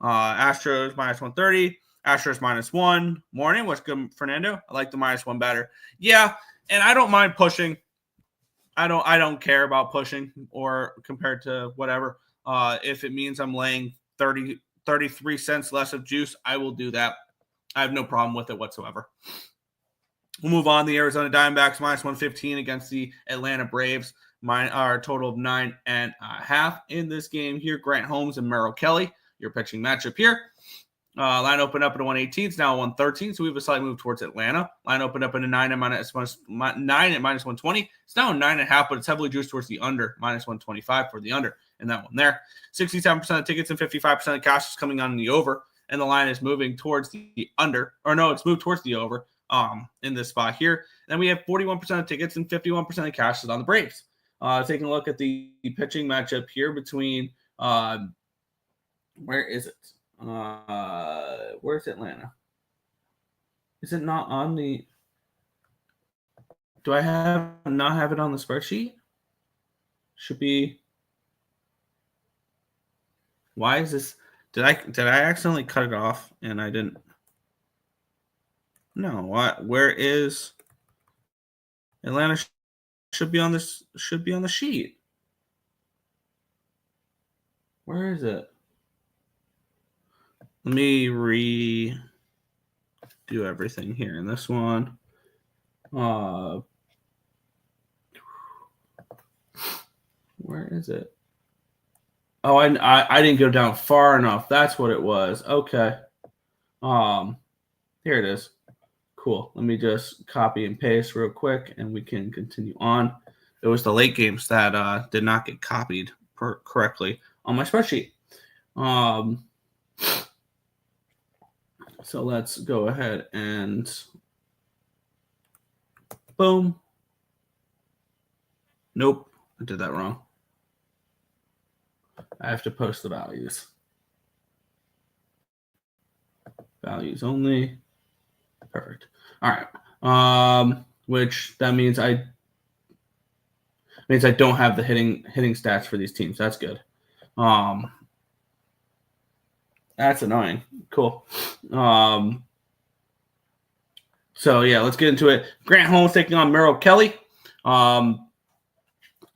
Astros -130, Astros -1. Morning, what's good, Fernando? I like the -1 better. Yeah, and I don't mind pushing. I don't care about pushing or compared to whatever. If it means I'm laying 33 cents less of juice, I will do that. I have no problem with it whatsoever. We'll move on. The Arizona Diamondbacks -115 against the Atlanta Braves. Our total of 9.5 in this game here. Grant Holmes and Merrill Kelly, your pitching matchup here. Line opened up at a 118. It's now a 113, so we have a slight move towards Atlanta. Line opened up at a 9 at -120. It's now a 9.5, but it's heavily juiced towards the under, -125 for the under in that one there. 67% of tickets and 55% of cash is coming on the over, and the line is moving towards the under. Or no, it's moved towards the over in this spot here. Then we have 41% of tickets and 51% of cash is on the Braves. Taking a look at the pitching matchup here between where is it? Where's Atlanta? Is it not on the? Do I not have it on the spreadsheet? Should be. Why is this? Did I accidentally cut it off and I didn't? No. Where is Atlanta? Should be on this. Should be on the sheet. Where is it? Let me redo everything here in this one. Where is it? Oh, I didn't go down far enough. That's what it was. Okay. Here it is. Cool. Let me just copy and paste real quick, and we can continue on. It was the late games that did not get copied correctly on my spreadsheet. So let's go ahead and boom. Nope, I did that wrong. I have to post the values. Values only. Perfect. All right. Which that means I don't have the hitting stats for these teams. That's good. That's annoying. Cool. So yeah, let's get into it. Grant Holmes taking on Merrill Kelly. And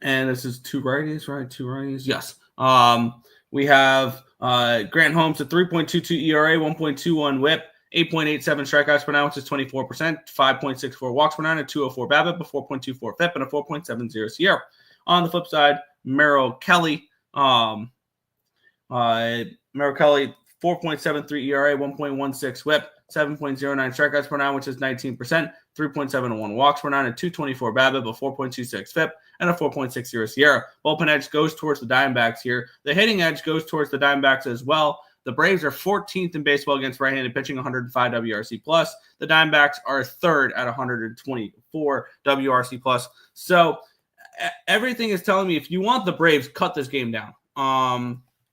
this is two righties, right? Two righties. Yes. We have Grant Holmes at 3.22 ERA, 1.21 WHIP, 8.87 strikeouts per nine, which is 24%, 5.64 walks per nine, a 204 BABIP, a 4.24 FIP, and a 4.70 SIERA. On the flip side, Merrill Kelly. Merrill Kelly, 4.73 ERA, 1.16 whip, 7.09 strikeouts per nine, which is 19%, 3.71 walks per nine, a 224 BABIP, a 4.26 FIP, and a 4.60 SIERA. Bullpen edge goes towards the Diamondbacks here. The hitting edge goes towards the Diamondbacks as well. The Braves are 14th in baseball against right-handed pitching, 105 WRC plus. The Diamondbacks are third at 124 WRC plus. So everything is telling me if you want the Braves, cut this game down.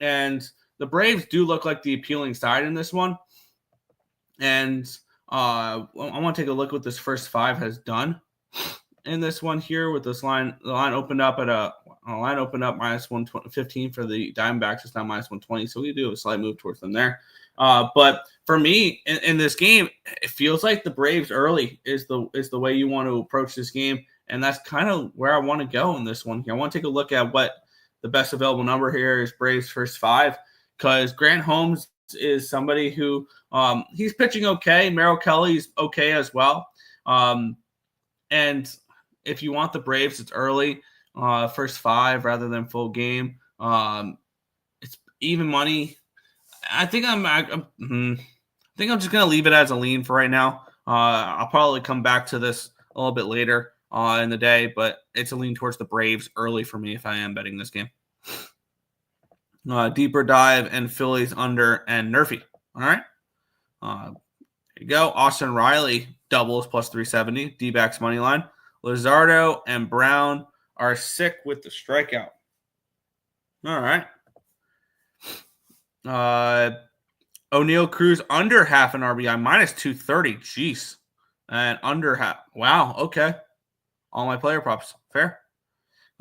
And the Braves do look like the appealing side in this one. And I want to take a look what this first five has done in this one here with this line. The line opened up at a line opened up minus 115 for the Diamondbacks. It's now minus 120. So we do a slight move towards them there. But for me in this game, it feels like the Braves early is the way you want to approach this game. And that's kind of where I want to go in this one here. I want to take a look at what the best available number here is Braves first five, because Grant Holmes is somebody who he's pitching okay. Merrill Kelly's okay as well. And if you want the Braves, it's early, first five rather than full game. It's even money. I think I'm just gonna leave it as a lean for right now. I'll probably come back to this a little bit later in the day, but it's a lean towards the Braves early for me if I am betting this game. Deeper dive and Phillies under and Nerfy. All right. There you go. Austin Riley doubles plus 370. D-backs money line. Luzardo and Brown are sick with the strikeout. All right. O'Neal Cruz under half an RBI, minus 230. Jeez. And under half. Wow. Okay. All my player props. Fair.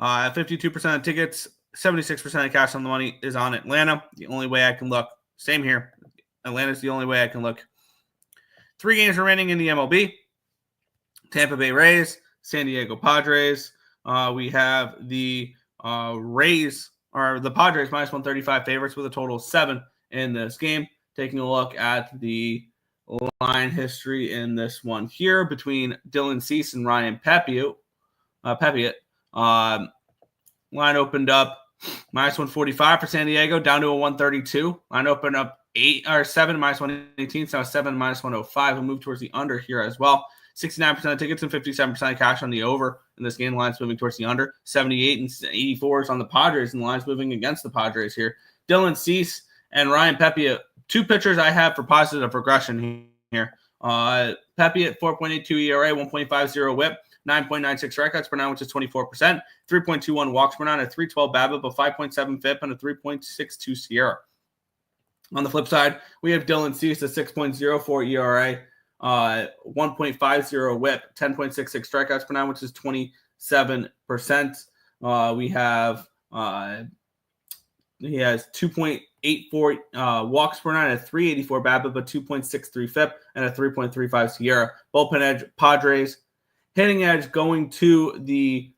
52% of tickets, 76% of cash on the money is on Atlanta. The only way I can look. Same here. Atlanta's the only way I can look. 3 games remaining in the MLB. Tampa Bay Rays, San Diego Padres. We have the Rays, or the Padres, minus 135 favorites with a total of 7 in this game. Taking a look at the line history in this one here between Dylan Cease and Ryan Pepiot. Line opened up minus 145 for San Diego, down to a 132. Line opened up 7 minus 118, so 7 minus 105. We'll move towards the under here as well. 69% of tickets and 57% of cash on the over in this game. Line's moving towards the under. 78 and 84 is on the Padres, and the line's moving against the Padres here. Dylan Cease and Ryan Pepiot, 2 pitchers I have for positive regression here. Pepiot, 4.82 ERA, 1.50 whip, 9.96 strikeouts per nine, which is 24%, 3.21 walks per nine, a 312 BABIP, a 5.7 FIP, and a 3.62 SIERA. On the flip side, we have Dylan Cease, a 6.04 ERA, 1.50 whip, 10.66 strikeouts per nine, which is 27%. He has 2.84 walks per nine, a 384 BABIP, a 2.63 FIP, and a 3.35 SIERA. Bullpen edge, Padres. Hitting edge going to the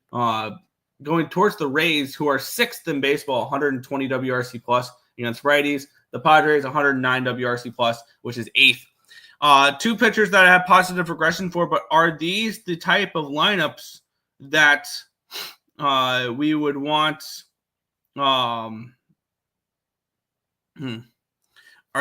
going towards the Rays, who are 6th in baseball, 120 WRC plus against righties. The Padres, 109 WRC plus, which is 8th. 2 pitchers that I have positive regression for, but are these the type of lineups that we would want? Are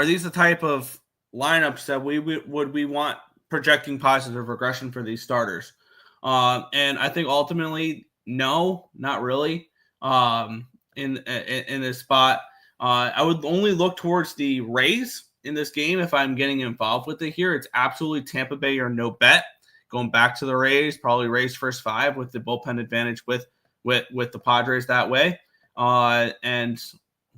these the type of lineups that we want projecting positive regression for these starters? And I think ultimately, no, not really. In this spot, I would only look towards the Rays in this game if I'm getting involved with it here. It's absolutely Tampa Bay or no bet. Going back to the Rays, probably Rays first 5 with the bullpen advantage with the Padres that way. And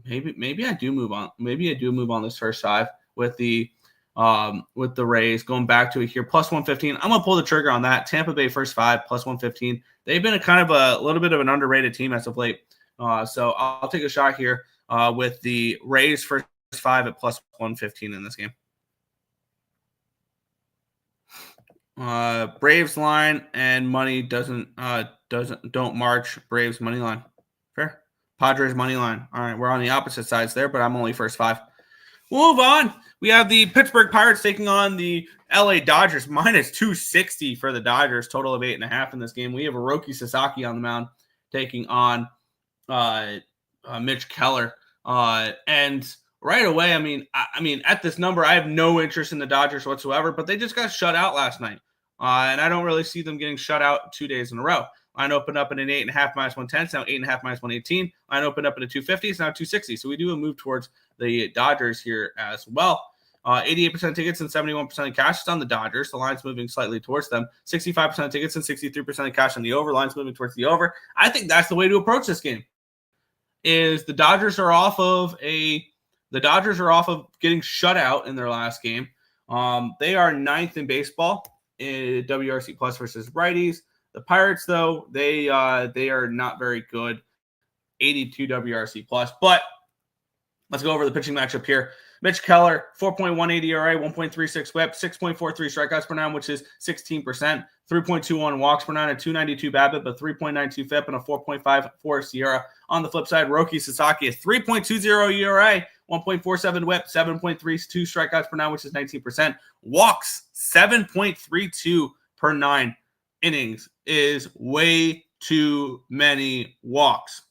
maybe I do move on. Maybe I do move on this first 5 with the Rays. Going back to it here, plus 115. I'm gonna pull the trigger on that. Tampa Bay first 5 plus 115. They've been a little bit of an underrated team as of late. So I'll take a shot here with the Rays first 5 at plus 115 in this game. Braves line and money don't march. Braves money line. Fair. Padres money line. All right, we're on the opposite sides there, but I'm only first 5. We'll move on. We have the Pittsburgh Pirates taking on the LA Dodgers, minus 260 for the Dodgers, total of 8.5 in this game. We have Hiroki Sasaki on the mound taking on Mitch Keller. And right away, I mean, at this number, I have no interest in the Dodgers whatsoever, but they just got shut out last night. And I don't really see them getting shut out 2 days in a row. Line opened up in an 8.5 minus 110. It's now 8.5 minus 118. Line opened up in a 250. It's now 260. So we do a move towards the Dodgers here as well. 88% tickets and 71% of cash is on the Dodgers. The line's moving slightly towards them. 65% of tickets and 63% of cash on the over. Line's moving towards the over. I think that's the way to approach this game. Is the Dodgers are off of getting shut out in their last game. They are 9th in baseball in WRC plus versus righties. The Pirates, though, they are not very good. 82 WRC plus. But let's go over the pitching matchup here. Mitch Keller, 4.18 ERA, 1.36 whip, 6.43 strikeouts per nine, which is 16%, 3.21 walks per nine, a 292 BABIP, a 3.92 FIP, and a 4.54 SIERA. On the flip side, Roki Sasaki, a 3.20 ERA, 1.47 whip, 7.32 strikeouts per nine, which is 19%. Walks, 7.32 per 9 innings is way too many walks.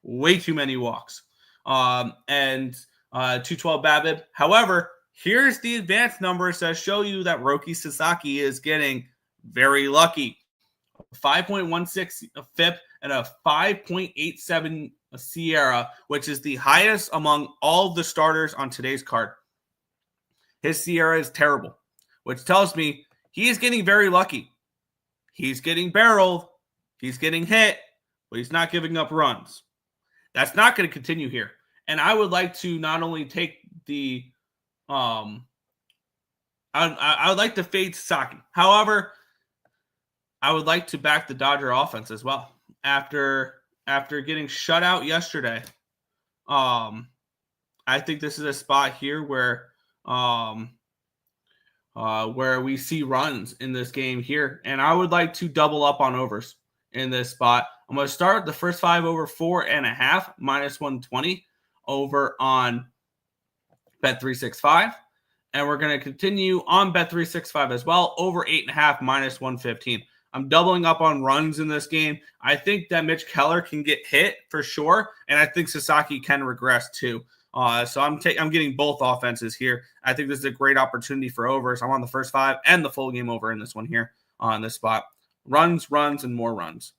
Way too many walks. And 212 BABIP. However, here's the advanced numbers that show you that Roki Sasaki is getting very lucky. 5.16 FIP and a 5.87 SIERA, which is the highest among all of the starters on today's card. His SIERA is terrible, which tells me he is getting very lucky. He's getting barreled, he's getting hit, but he's not giving up runs. That's not going to continue here. And I would like to not only take the I would like to fade Sasaki. However, I would like to back the Dodger offense as well. After getting shut out yesterday, I think this is a spot here where we see runs in this game here. And I would like to double up on overs in this spot. I'm going to start the first 5 over 4.5 minus 120 over on Bet365. And we're going to continue on Bet365 as well, over 8.5 minus 115. I'm doubling up on runs in this game. I think that Mitch Keller can get hit for sure, and I think Sasaki can regress too. So I'm getting both offenses here. I think this is a great opportunity for overs. I'm on the first 5 and the full game over in this one here on this spot. Runs, and more runs.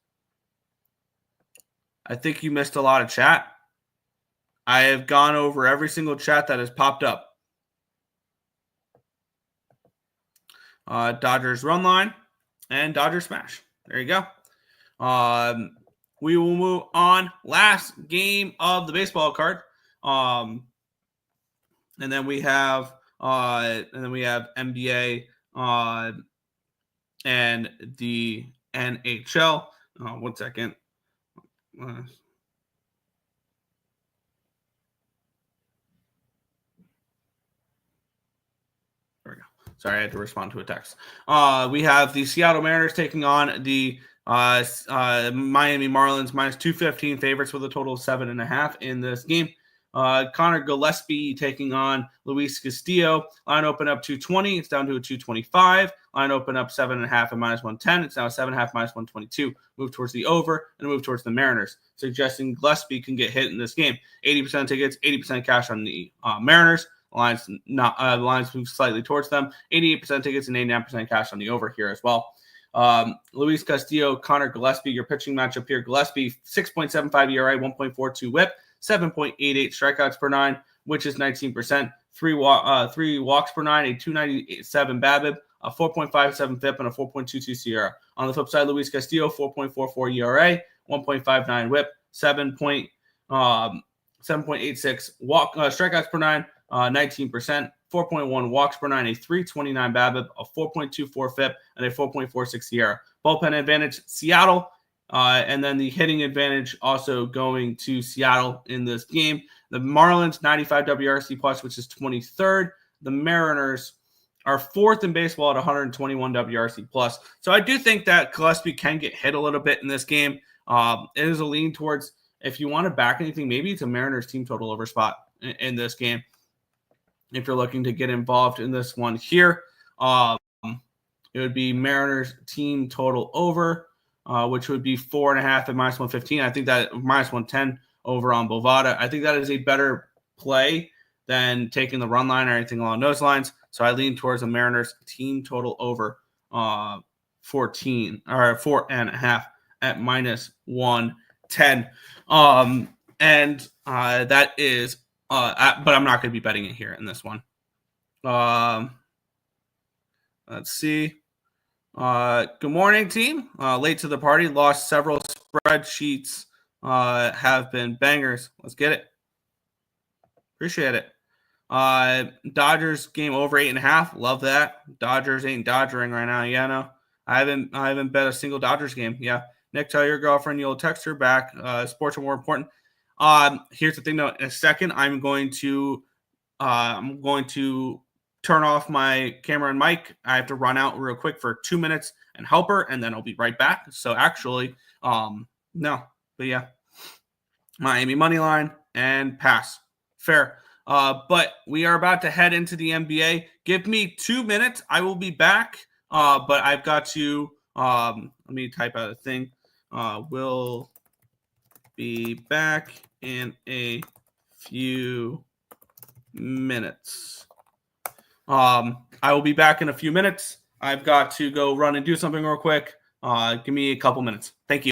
I think you missed a lot of chat. I have gone over every single chat that has popped up. Dodgers run line and Dodgers smash. There you go. We will move on. Last game of the baseball card. And then we have NBA and the NHL. 1 second. Sorry, I had to respond to a text. We have the Seattle Mariners taking on the Miami Marlins, minus 215 favorites with a total of 7.5 in this game. Connor Gillespie taking on Luis Castillo. Line open up 220. It's down to a 225. Line open up 7.5 and minus 110. It's now 7.5 minus 122. Move towards the over and move towards the Mariners, suggesting Gillespie can get hit in this game. 80% tickets, 80% cash on the Mariners. Lines move slightly towards them. 88% tickets and 89% cash on the over here as well. Luis Castillo, Connor Gillespie, your pitching matchup here. Gillespie, 6.75 ERA, 1.42 whip, 7.88 strikeouts per 9, which is 19%. 3 walks per 9, a 297 BABIP, a 4.57 FIP, and a 4.22 SIERA. On the flip side, Luis Castillo, 4.44 ERA, 1.59 whip, 7.86 strikeouts per 9, 19%, 4.1 walks per 9, a 329 BABIP, a 4.24 FIP, and a 4.46 SIERA. Bullpen advantage, Seattle, and then the hitting advantage also going to Seattle in this game. The Marlins, 95 WRC plus, which is 23rd. The Mariners are 4th in baseball at 121 WRC plus. So I do think that Gillespie can get hit a little bit in this game. It is a lean towards, if you want to back anything, maybe it's a Mariners team total over spot in this game. If you're looking to get involved in this one here, it would be Mariners team total over, which would be 4.5 at minus 115. I think that minus 110 over on Bovada. I think that is a better play than taking the run line or anything along those lines. So I lean towards the Mariners team total over 14 or 4.5 at -110. And that is, but I'm not going to be betting it here in this one. Let's see. Good morning, team. Late to the party. Lost several spreadsheets. Have been bangers. Let's get it. Appreciate it. Dodgers game over 8.5. Love that. Dodgers ain't dodgering right now. Yeah, no. I haven't bet a single Dodgers game. Yeah. Nick, tell your girlfriend you'll text her back. Sports are more important. Here's the thing though. In a second, I'm going to turn off my camera and mic. I have to run out real quick for 2 minutes and help her, and then I'll be right back. So actually, no, but yeah, Miami money line and pass. Fair. But we are about to head into the NBA. Give me 2 minutes. I will be back. But I've got to, let me type out a thing. Will be back in a few minutes. I will be back in a few minutes. I've got to go run and do something real quick. Give me a couple minutes. Thank you.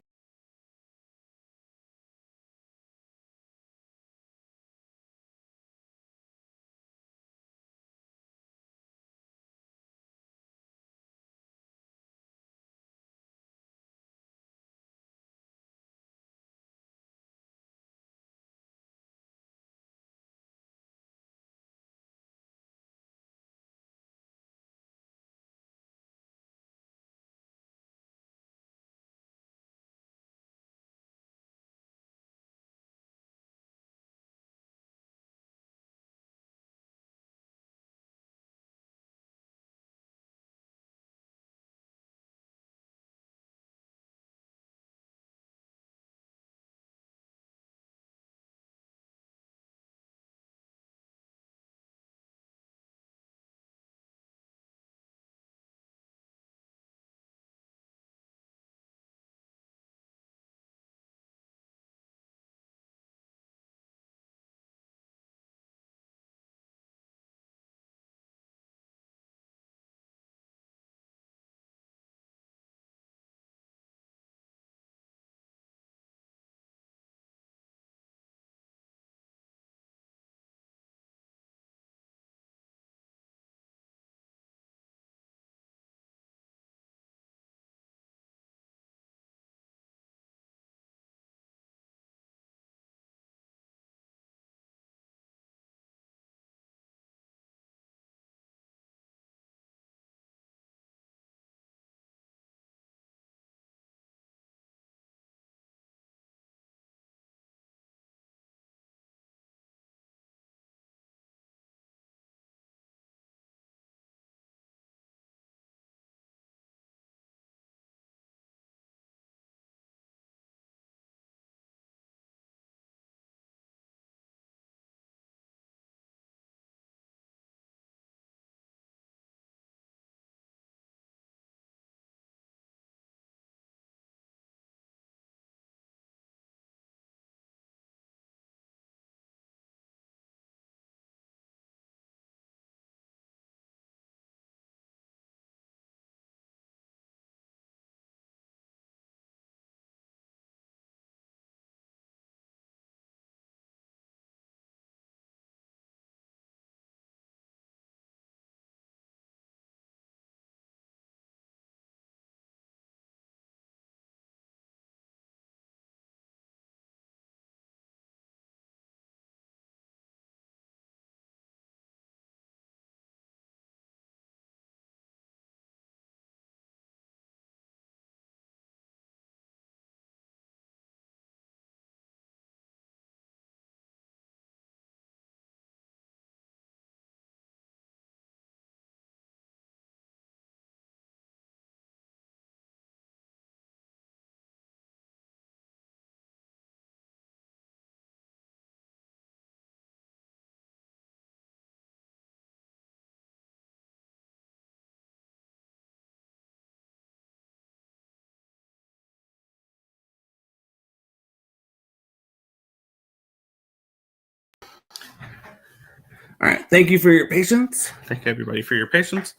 All right. Thank you for your patience. Thank everybody for your patience.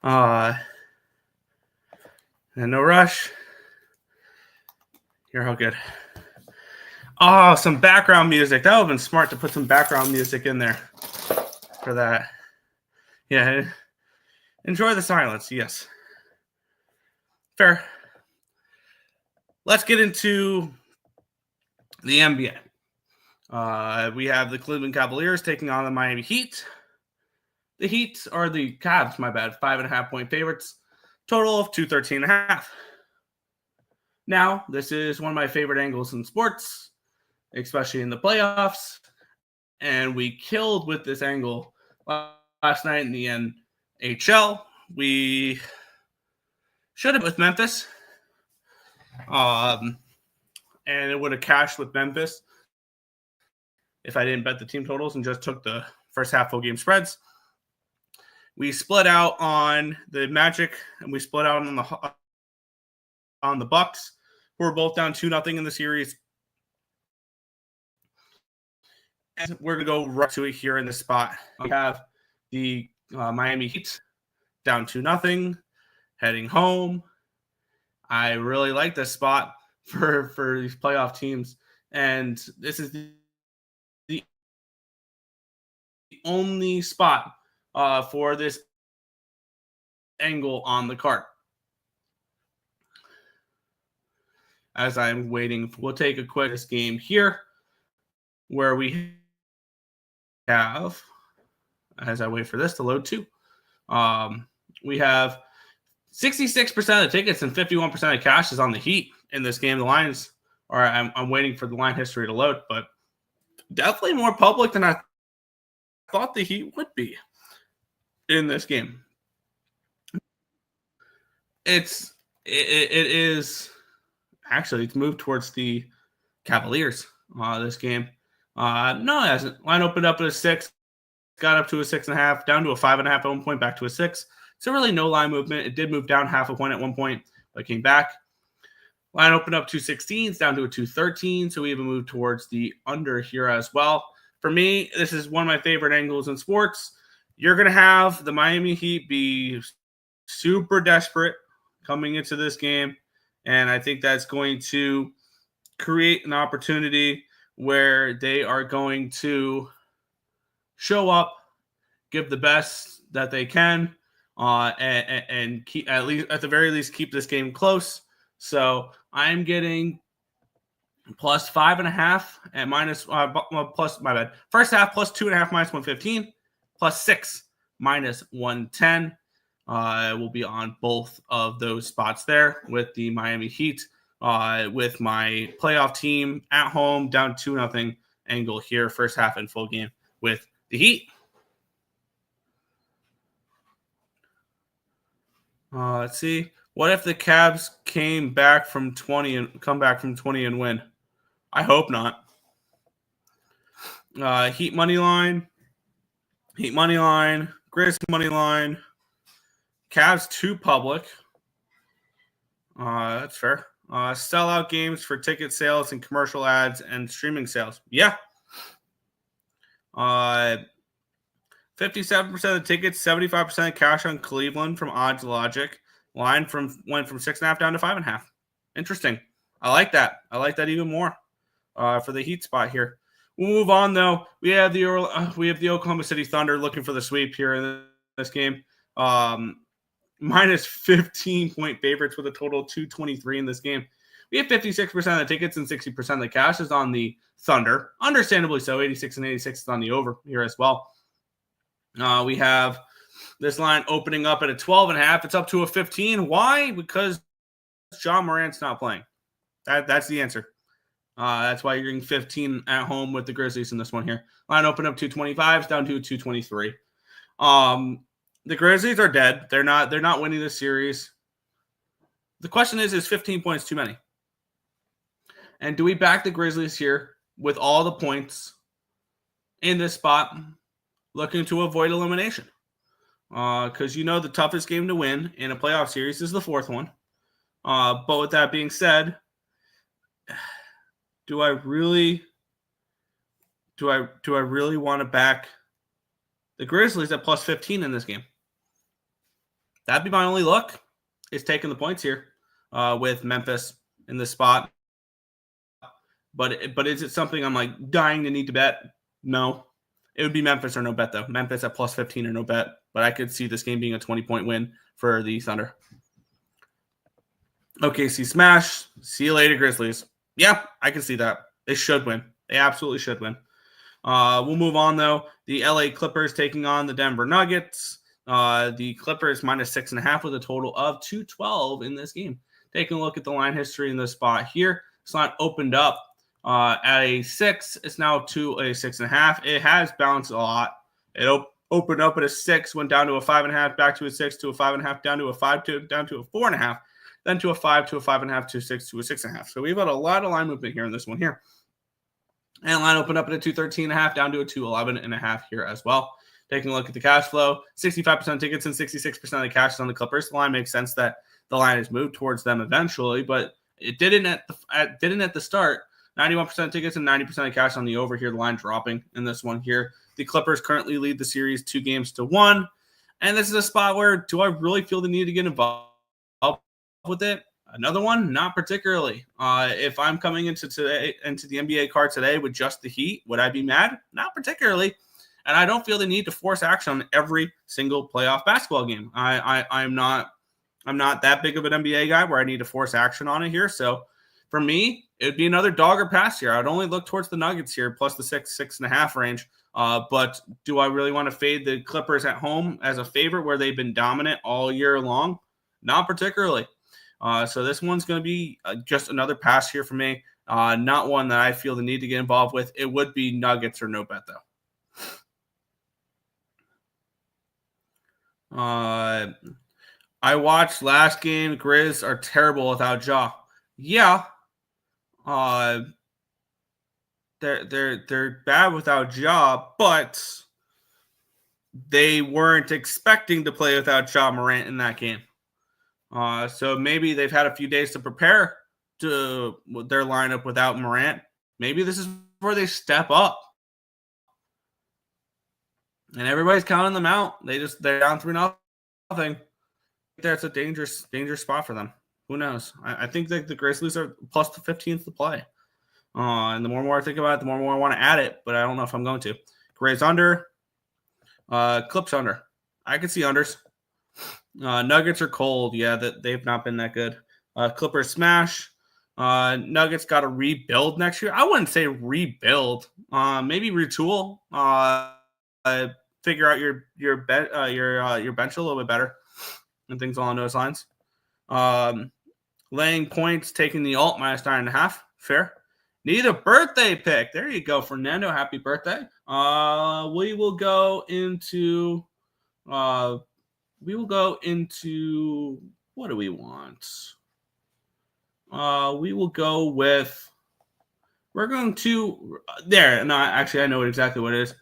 And no rush. You're all good. Oh, some background music. That would have been smart to put some background music in there for that. Yeah. Enjoy the silence. Yes. Fair. Let's get into the NBA. We have the Cleveland Cavaliers taking on the Miami Heat. The Heat are the Cavs, my bad, 5.5-point favorites. Total of 213.5. Now, this is one of my favorite angles in sports, especially in the playoffs. And we killed with this angle last night in the NHL. We should have with Memphis. And it would have cashed with Memphis if I didn't bet the team totals and just took the first half full game spreads. We split out on the Magic and we split out on the Bucks, who are both down 2-0 in the series. And we're going to go right to it here in this spot. We have the Miami Heat down 2-0, heading home. I really like this spot for these playoff teams. And this is the only spot for this angle on the card. As I'm waiting, we'll take a quick game here where we have, as I wait for this to load too, we have 66% of the tickets and 51% of cash is on the Heat in this game. The lines are, I'm waiting for the line history to load, but definitely more public than I thought the Heat would be in this game. It is actually, it's moved towards the Cavaliers this game. No, it hasn't. Line opened up at a 6, got up to a 6.5, down to a 5.5 at one point, back to a 6. So really no line movement. It did move down half a point at one point, but came back. Line opened up 2.16s, down to a 2.13. So we even moved towards the under here as well. For me, this is one of my favorite angles in sports. You're going to have the Miami Heat be super desperate coming into this game. And I think that's going to create an opportunity where they are going to show up, give the best that they can, and keep, at the very least, keep this game close. So I'm getting plus 5.5 and minus plus, my bad. First half plus 2.5 minus 115, plus 6 minus 110. Will be on both of those spots there with the Miami Heat, with my playoff team at home down 2-0 angle here, first half and full game with the Heat. Let's see. What if the Cavs come back from 20 and win? I hope not. Heat money line, Grizz money line. Cavs 2 public. That's fair. Sellout games for ticket sales and commercial ads and streaming sales. Yeah. 57% of the tickets, 75% cash on Cleveland from Odds Logic. Line went from 6.5 down to 5.5. Interesting. I like that. I like that even more for the Heat spot here. We'll move on though. We have the Oklahoma City Thunder looking for the sweep here in this game. Minus 15-point favorites with a total of 223 in this game. We have 56% of the tickets and 60% of the cash is on the Thunder. Understandably so. 86 and 86 is on the over here as well. We have this line opening up at a 12.5. It's up to a 15. Why? Because John Morant's not playing. That's the answer. That's why you're getting 15 at home with the Grizzlies in this one here. Line open up 225s down to 223. The Grizzlies are dead. They're not winning this series. The question is 15 points too many? And do we back the Grizzlies here with all the points in this spot, looking to avoid elimination? Because the toughest game to win in a playoff series is the fourth one. But with that being said, do I really want to back the Grizzlies at plus 15 in this game. That'd be my only look, is taking the points here with Memphis in this spot. But is it something I'm like dying to need to bet? No. It would be Memphis or no bet, though. Memphis at plus 15 or no bet. But I could see this game being a 20-point win for the Thunder. OKC smash. See you later, Grizzlies. Yeah, I can see that. They should win. They absolutely should win. We'll move on, though. The LA Clippers taking on the Denver Nuggets. The Clippers minus 6.5 with a total of 212 in this game. Taking a look at the line history in this spot here. This line opened up at a 6. It's now to a 6.5. It has bounced a lot. It opened up at a 6, went down to a 5.5, back to a 6, to a 5.5, down to a 5, down to a 4.5, then to a 5, to a 5.5, to a 6, to a 6.5. So we've got a lot of line movement here in this one here. And line opened up at a 213.5, down to a 211.5 here as well. Taking a look at the cash flow, 65% tickets and 66% of the cash is on the Clippers. The line makes sense that the line has moved towards them eventually, but it didn't at the start. 91% tickets and 90% of cash on the over here. The line dropping in this one here. The Clippers currently lead the series 2-1. And this is a spot where, do I really feel the need to get involved with it? Another one, not particularly. If I'm coming into the NBA card today with just the Heat, would I be mad? Not particularly. And I don't feel the need to force action on every single playoff basketball game. I'm not that big of an NBA guy where I need to force action on it here. So for me, it would be another dog or pass here. I'd only look towards the Nuggets here, plus the 6.5 range. But do I really want to fade the Clippers at home as a favorite where they've been dominant all year long? Not particularly. So this one's going to be just another pass here for me. Not one that I feel the need to get involved with. It would be Nuggets or no bet, though. I watched last game. Grizz are terrible without Ja. Yeah. They're bad without Ja, but they weren't expecting to play without Ja Morant in that game. So maybe they've had a few days to prepare to their lineup without Morant. Maybe this is where they step up. And everybody's counting them out. They're down 3-0. That's a dangerous spot for them. Who knows? I think that the Grizzlies are plus the 15th to play. And the more I think about it, the more I want to add it, but I don't know if I'm going to. Grizz under. Clips under. I can see unders. Nuggets are cold. Yeah, they've not been that good. Clippers smash. Nuggets got to rebuild next year. I wouldn't say rebuild. Maybe retool. Figure out your bench a little bit better and things along those lines. Laying points, taking the alt minus 9.5. Fair. Need a birthday pick. There you go, Fernando. Happy birthday. We will go into what do we want? We will go with, we're going to, there. No, actually, I know exactly what it is.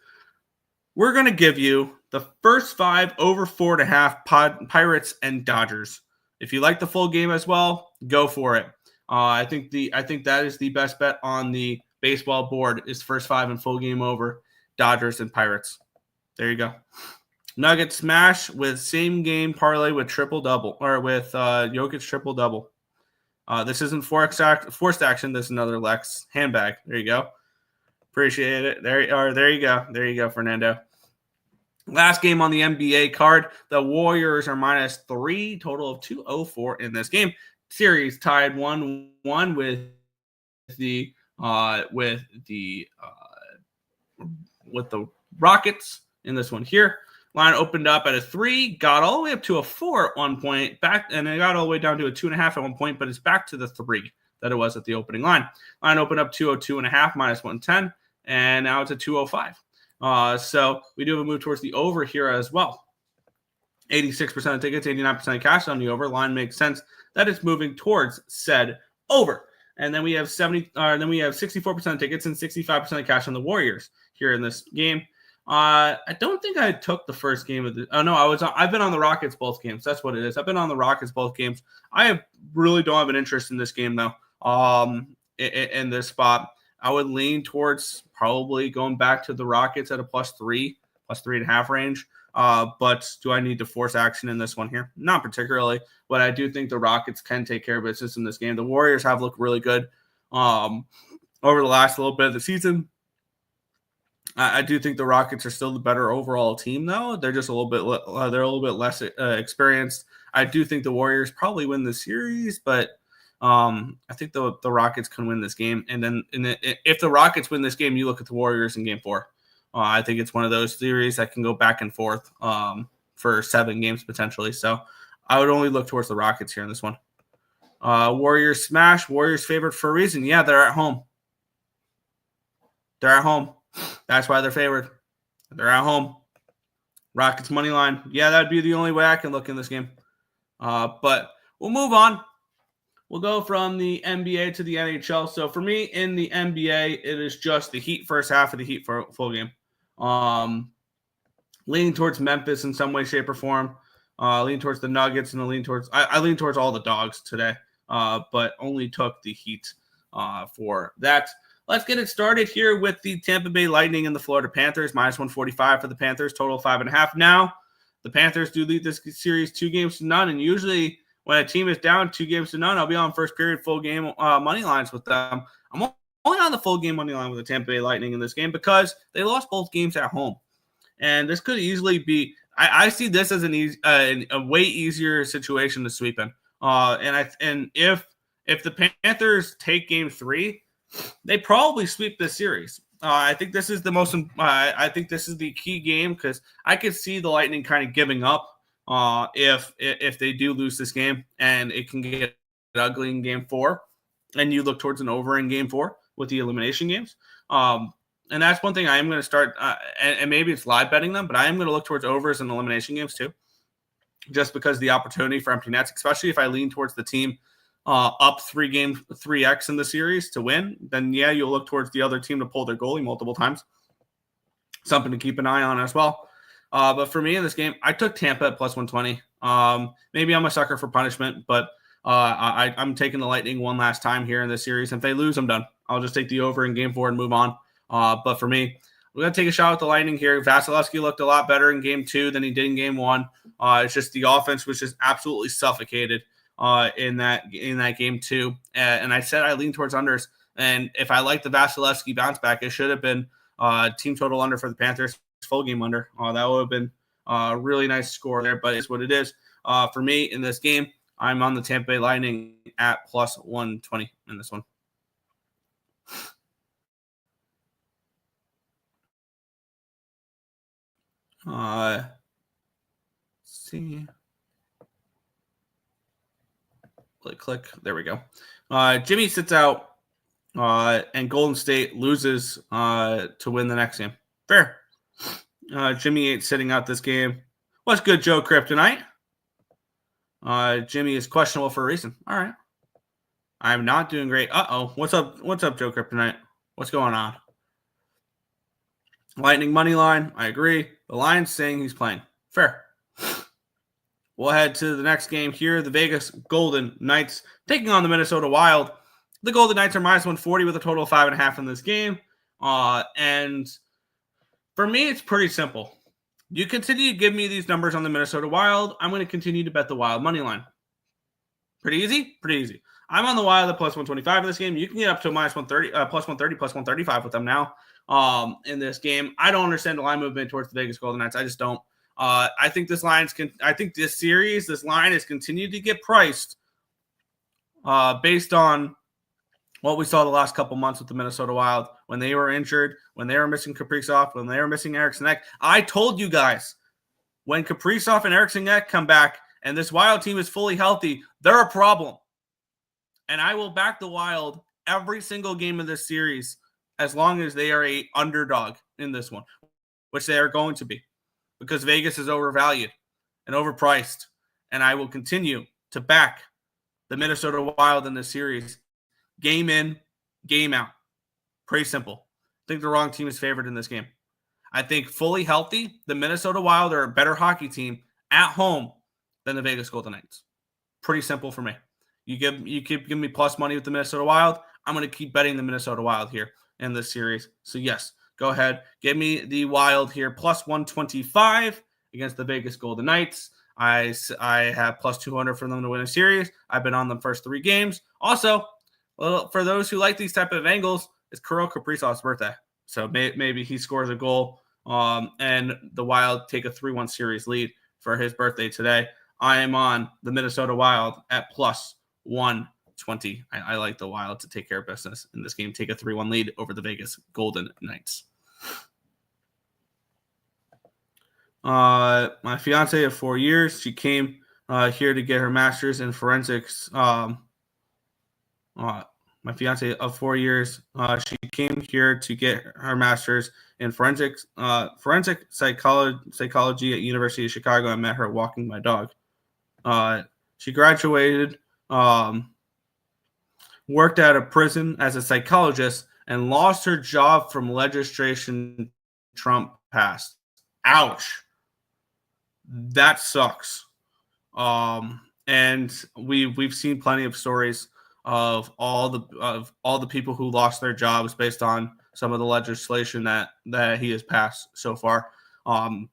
We're going to give you the first 5 over 4.5 Pirates and Dodgers. If you like the full game as well, go for it. I think that is the best bet on the baseball board is first 5 and full game over Dodgers and Pirates. There you go. Nuggets smash with same game parlay with triple-double or with Jokic triple-double. This isn't forced action. This is another Lex handbag. There you go. Appreciate it. There you go. There you go, Fernando. Last game on the NBA card, the Warriors are minus 3, total of 204 in this game. Series tied 1-1 with the Rockets in this one here. Line opened up at a 3, got all the way up to a 4 at one point, back, and it got all the way down to a 2.5 at one point, but it's back to the 3 that it was at the opening line. Line opened up 202.5 minus 110, and now it's a 205. So we do have a move towards the over here as well. 86% of tickets, 89% of cash on the over. Line makes sense that it's moving towards said over. And then we have 64% of tickets and 65% of cash on the Warriors here in this game. I don't think I took the first game of the. Oh no, I've been on the Rockets both games. That's what it is. I've been on the Rockets both games. Really don't have an interest in this game though. In this spot, I would lean towards probably going back to the Rockets at a +3 plus 3.5 range. But do I need to force action in this one here? Not particularly, but I do think the Rockets can take care of business in this game. The Warriors have looked really good over the last little bit of the season. I do think the Rockets are still the better overall team, though. They're just a little bit less experienced. I do think the Warriors probably win the series, but I think the Rockets can win this game. And then if the Rockets win this game, you look at the Warriors in Game 4. I think it's one of those series that can go back and forth for 7 games potentially. So I would only look towards the Rockets here in this one. Warriors smash. Warriors favored for a reason. Yeah, they're at home. They're at home. That's why they're favored. They're at home. Rockets money line. Yeah, that'd be the only way I can look in this game. But we'll move on. We'll go from the NBA to the NHL. So for me in the NBA, it is just the Heat first half of the Heat for full game. Leaning towards Memphis in some way, shape, or form. Lean towards the Nuggets and I lean towards all the dogs today, but only took the Heat for that. Let's get it started here with the Tampa Bay Lightning and the Florida Panthers. Minus 145 for the Panthers, total 5.5. Now, the Panthers do lead this series 2-0, and usually when a team is down 2-0, I'll be on first period full game money lines with them. I'm only on the full game money line with the Tampa Bay Lightning in this game because they lost both games at home. And this could easily be – I see this as a way easier situation to sweep in. And if the Panthers take Game 3, they probably sweep this series. I think this is the most. I think this is the key game because I could see the Lightning kind of giving up if they do lose this game, and it can get ugly in Game 4, and you look towards an over in Game 4 with the elimination games. And that's one thing I am going to start, and maybe it's live betting them, but I am going to look towards overs in elimination games too, just because the opportunity for empty nets, especially if I lean towards the team up 3x in the series to win, then yeah, you'll look towards the other team to pull their goalie multiple times. Something to keep an eye on as well. But for me in this game, I took Tampa at plus 120. Maybe I'm a sucker for punishment, but I'm taking the Lightning one last time here in this series. If they lose, I'm done. I'll just take the over in Game 4 and move on. But for me, we're going to take a shot at the Lightning here. Vasilevsky looked a lot better in Game 2 than he did in Game 1. It's just the offense was just absolutely suffocated in that Game 2. And I said I lean towards unders. And if I like the Vasilevsky bounce back, it should have been team total under for the Panthers, full game under. That would have been a really nice score there, but it's what it is. For me in this game, I'm on the Tampa Bay Lightning at plus 120 in this one. Let's see. Click. There we go. Jimmy sits out, and Golden State loses to win the next game. Fair. Jimmy ain't sitting out this game. What's good, Joe Kryptonite? Jimmy is questionable for a reason. All right. I'm not doing great. Uh-oh. What's up, Joe Kryptonite? What's going on? Lightning money line. I agree. The line's saying he's playing. Fair. We'll head to the next game here. The Vegas Golden Knights taking on the Minnesota Wild. The Golden Knights are minus 140 with a total of 5.5 in this game. And for me, it's pretty simple. You continue to give me these numbers on the Minnesota Wild, I'm going to continue to bet the Wild money line. Pretty easy? Pretty easy. I'm on the Wild at plus 125 in this game. You can get up to minus 130, plus 130, plus 135 with them now in this game. I don't understand the line movement towards the Vegas Golden Knights. I just don't. I think this line has continued to get priced based on what we saw the last couple months with the Minnesota Wild when they were injured, when they were missing Kaprizov, when they were missing Eriksson Ek. I told you guys, when Kaprizov and Eriksson Ek come back and this Wild team is fully healthy, they're a problem. And I will back the Wild every single game of this series as long as they are a underdog in this one, which they are going to be, because Vegas is overvalued and overpriced. And I will continue to back the Minnesota Wild in this series. Game in, game out. Pretty simple. I think the wrong team is favored in this game. I think fully healthy, the Minnesota Wild are a better hockey team at home than the Vegas Golden Knights. Pretty simple for me. You keep giving me plus money with the Minnesota Wild, I'm going to keep betting the Minnesota Wild here in this series. So yes, go ahead. Give me the Wild here, plus 125 against the Vegas Golden Knights. I have plus 200 for them to win a series. I've been on them first 3 games. Also, well, for those who like these type of angles, it's Kirill Kaprizov's birthday. So maybe he scores a goal and the Wild take a 3-1 series lead for his birthday today. I am on the Minnesota Wild at plus 120. I like the Wild to take care of business in this game, take a 3-1 lead over the Vegas Golden Knights. My fiance of 4 years, she came here to get her master's in forensics. My fiance of 4 years, she came here to get her master's in forensic psychology at University of Chicago. I met her walking my dog. She graduated, worked at a prison as a psychologist, and lost her job from legislation Trump passed. Ouch. That sucks. And we've seen plenty of stories of all the people who lost their jobs based on some of the legislation that he has passed so far.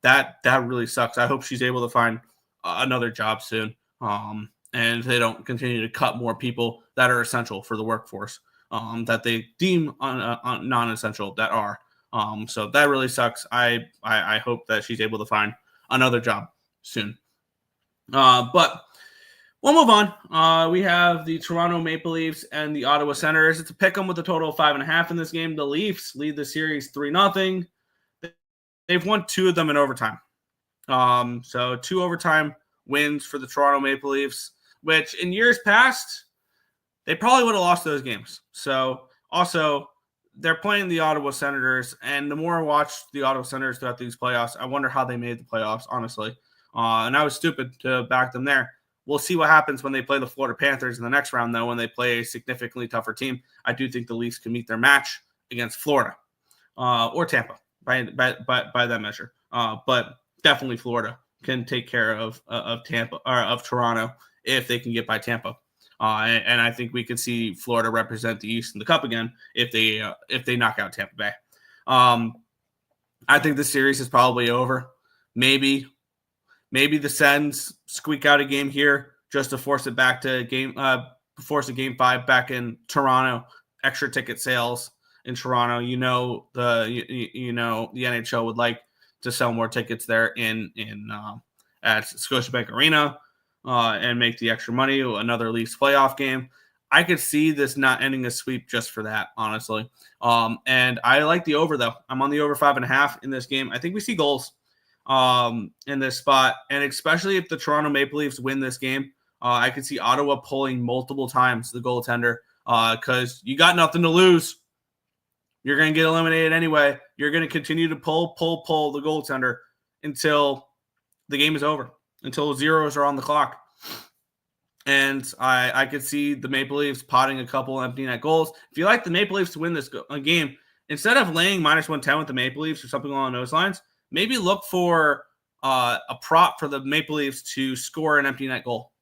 That really sucks. I hope she's able to find another job soon. And they don't continue to cut more people that are essential for the workforce, that they deem non-essential that are. So that really sucks. I hope that she's able to find another job soon. But we'll move on. We have the Toronto Maple Leafs and the Ottawa Senators. It's a pick 'em with a total of 5.5 in this game. The Leafs lead the series 3-0. They've won 2 of them in overtime. So 2 overtime wins for the Toronto Maple Leafs, which in years past, they probably would have lost those games. So also, they're playing the Ottawa Senators, and the more I watch the Ottawa Senators throughout these playoffs, I wonder how they made the playoffs, honestly. And I was stupid to back them there. We'll see what happens when they play the Florida Panthers in the next round, though, when they play a significantly tougher team. I do think the Leafs can meet their match against Florida or Tampa by that measure. But definitely Florida can take care of Tampa or of Toronto if they can get by Tampa. And I think we could see Florida represent the East in the Cup again if they knock out Tampa Bay. I think the series is probably over. Maybe the Sens squeak out a game here just to force it back to force a game 5 back in Toronto. Extra ticket sales in Toronto. The NHL would like to sell more tickets there at Scotiabank Arena and make the extra money. Another Leafs playoff game. I could see this not ending a sweep just for that, honestly. And I like the over, though. I'm on the over 5.5 in this game. I think we see goals in this spot, and especially if the Toronto Maple Leafs win this game, I could see Ottawa pulling multiple times the goaltender because you got nothing to lose. You're going to get eliminated anyway. You're going to continue to pull the goaltender until the game is over, until zeros are on the clock. And I could see the Maple Leafs potting a couple empty net goals. If you like the Maple Leafs to win this game, instead of laying -110 with the Maple Leafs or something along those lines, maybe look for a prop for the Maple Leafs to score an empty net goal,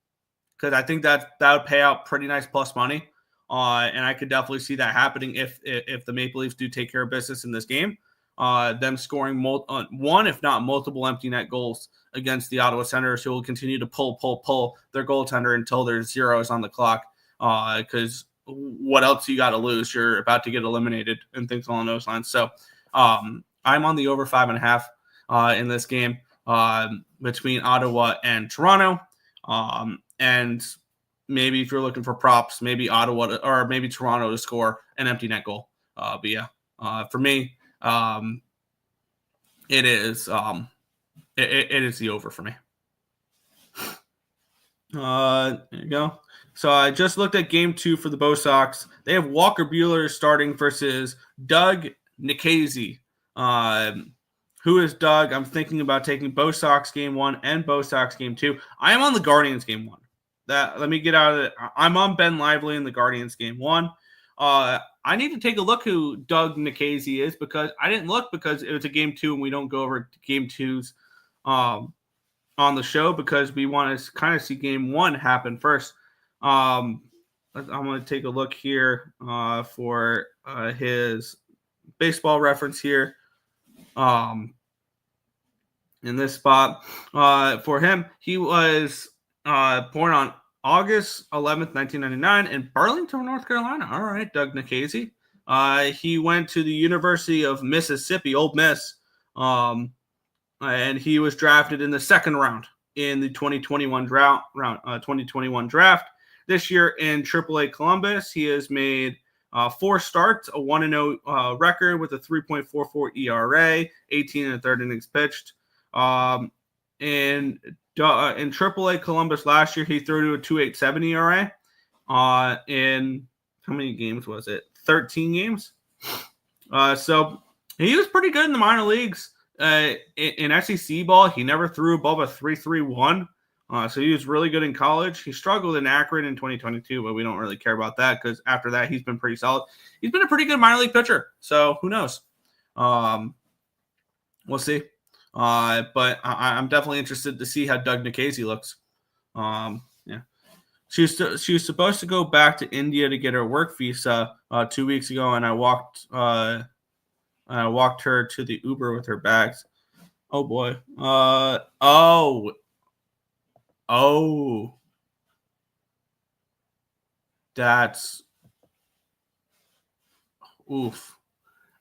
because I think that would pay out pretty nice plus money. And I could definitely see that happening if the Maple Leafs do take care of business in this game. Them scoring one, if not multiple empty net goals against the Ottawa Senators, who will continue to pull their goaltender until there's zeros on the clock. Because what else you got to lose? You're about to get eliminated and things along those lines. So I'm on the over 5.5 in this game between Ottawa and Toronto. And maybe if you're looking for props, maybe Ottawa or maybe Toronto to score an empty net goal. But yeah, for me, it is the over for me. There you go. So I just looked at game 2 for the Bo Sox. They have Walker Buehler starting versus Doug Nikhazy. Who is Doug? I'm thinking about taking Bo Sox game 1 and Bo Sox game 2. I am on the Guardians game 1. Let me get out of it. I'm on Ben Lively in the Guardians game 1. I need to take a look who Doug Nikhazy is, because I didn't look because it was a game 2 and we don't go over game 2s on the show because we want to kind of see game 1 happen first. I'm going to take a look here for his baseball reference here. In this spot, for him, he was born on August 11th, 1999 in Burlington, North Carolina. All right, Doug Nikhazy. He went to the University of Mississippi, Ole Miss, and he was drafted in the second round in the 2021 draft. This year in AAA Columbus, he has made 4 starts, a 1-0 record with a 3.44 ERA, 18 and a third innings pitched. In AAA Columbus last year, he threw to a 2.87 ERA. In how many games was it? 13 games. So he was pretty good in the minor leagues. In SEC ball, he never threw above a 3.31. So he was really good in college. He struggled in Akron in 2022, but we don't really care about that because after that, he's been pretty solid. He's been a pretty good minor league pitcher. So who knows? We'll see. But I'm definitely interested to see how Doug Nikhazy looks. Yeah. She was supposed to go back to India to get her work visa 2 weeks ago, and I walked her to the Uber with her bags. Oh boy. That's oof.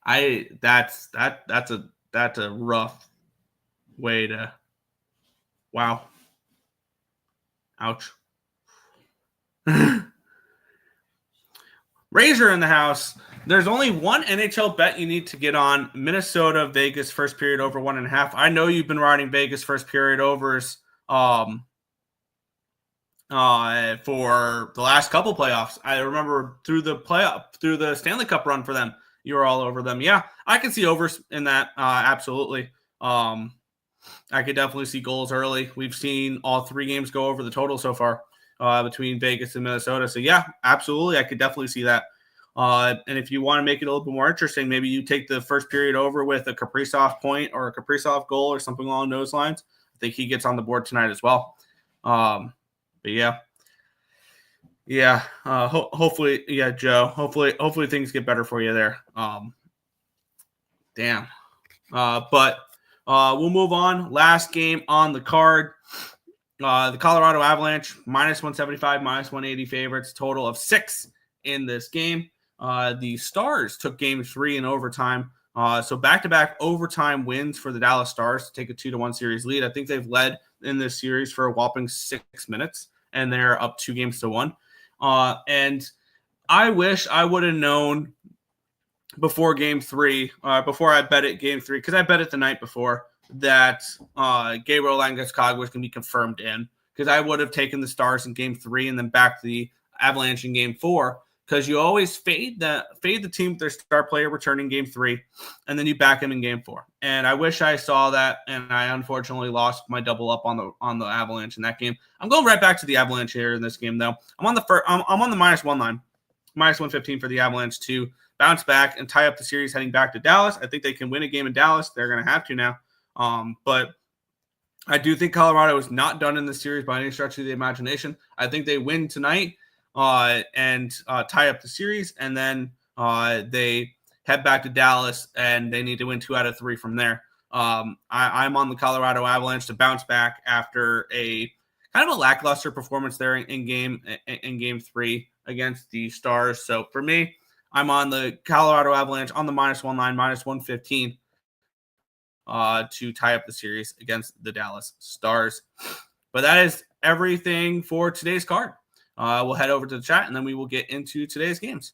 That's a rough way to. Wow. Ouch. Razor in the house. There's only one NHL bet you need to get on. Minnesota, Vegas, first period over 1.5. I know you've been riding Vegas first period overs for the last couple playoffs. I remember through the Stanley Cup run for them, you were all over them. Yeah, I can see overs in that. Absolutely. I could definitely see goals early. We've seen all 3 games go over the total so far between Vegas and Minnesota. So yeah, absolutely. I could definitely see that. And if you want to make it a little bit more interesting, maybe you take the first period over with a Kaprizov point or a Kaprizov goal or something along those lines. I think he gets on the board tonight as well. But yeah. Hopefully, yeah, Joe. Hopefully things get better for you there. Damn. But we'll move on. Last game on the card. The Colorado Avalanche, -175, -180 favorites, total of 6 in this game. The Stars took game 3 in overtime. So back-to-back overtime wins for the Dallas Stars to take a 2-1 series lead. I think they've led in this series for a whopping 6 minutes, and they're up 2-1. And I wish I would have known before game 3, before I bet it game 3, because I bet it the night before, that Gabriel Landeskog was going to be confirmed in, because I would have taken the Stars in game 3 and then back the Avalanche in game 4, because you always fade the team with their star player returning game 3, and then you back him in game 4. And I wish I saw that, and I unfortunately lost my double up on the Avalanche in that game. I'm going right back to the Avalanche here in this game, though. I'm on the -1 line, -115 for the Avalanche to bounce back and tie up the series heading back to Dallas. I think they can win a game in Dallas. They're going to have to now. But I do think Colorado is not done in this series by any stretch of the imagination. I think they win tonight and tie up the series, and then they head back to Dallas, and they need to win 2 out of 3 from there. I'm on the Colorado Avalanche to bounce back after a kind of a lackluster performance there in game 3 against the Stars. So for me, I'm on the Colorado Avalanche on the -1 line, -115. To tie up the series against the Dallas Stars. But that is everything for today's card. We'll head over to the chat, and then we will get into today's games.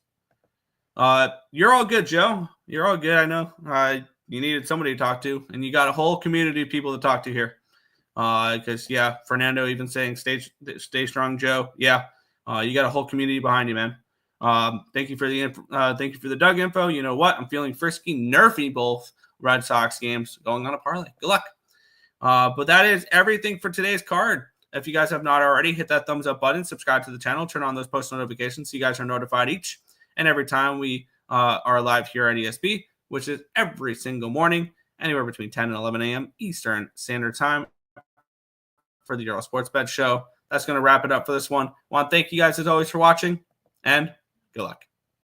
You're all good, Joe. You're all good. I know you needed somebody to talk to, and you got a whole community of people to talk to here. Because, yeah, Fernando even saying stay strong, Joe. Yeah, you got a whole community behind you, man. Thank you for the Doug info. You know what? I'm feeling frisky, nerfy both Red Sox games going on a parlay. Good luck. But that is everything for today's card. If you guys have not already, hit that thumbs up button, subscribe to the channel, turn on those post notifications so you guys are notified each and every time we are live here at ESB, which is every single morning, anywhere between 10 and 11 a.m. Eastern Standard Time for the Earle Sports Bet Show. That's going to wrap it up for this one. I want to thank you guys as always for watching, and good luck.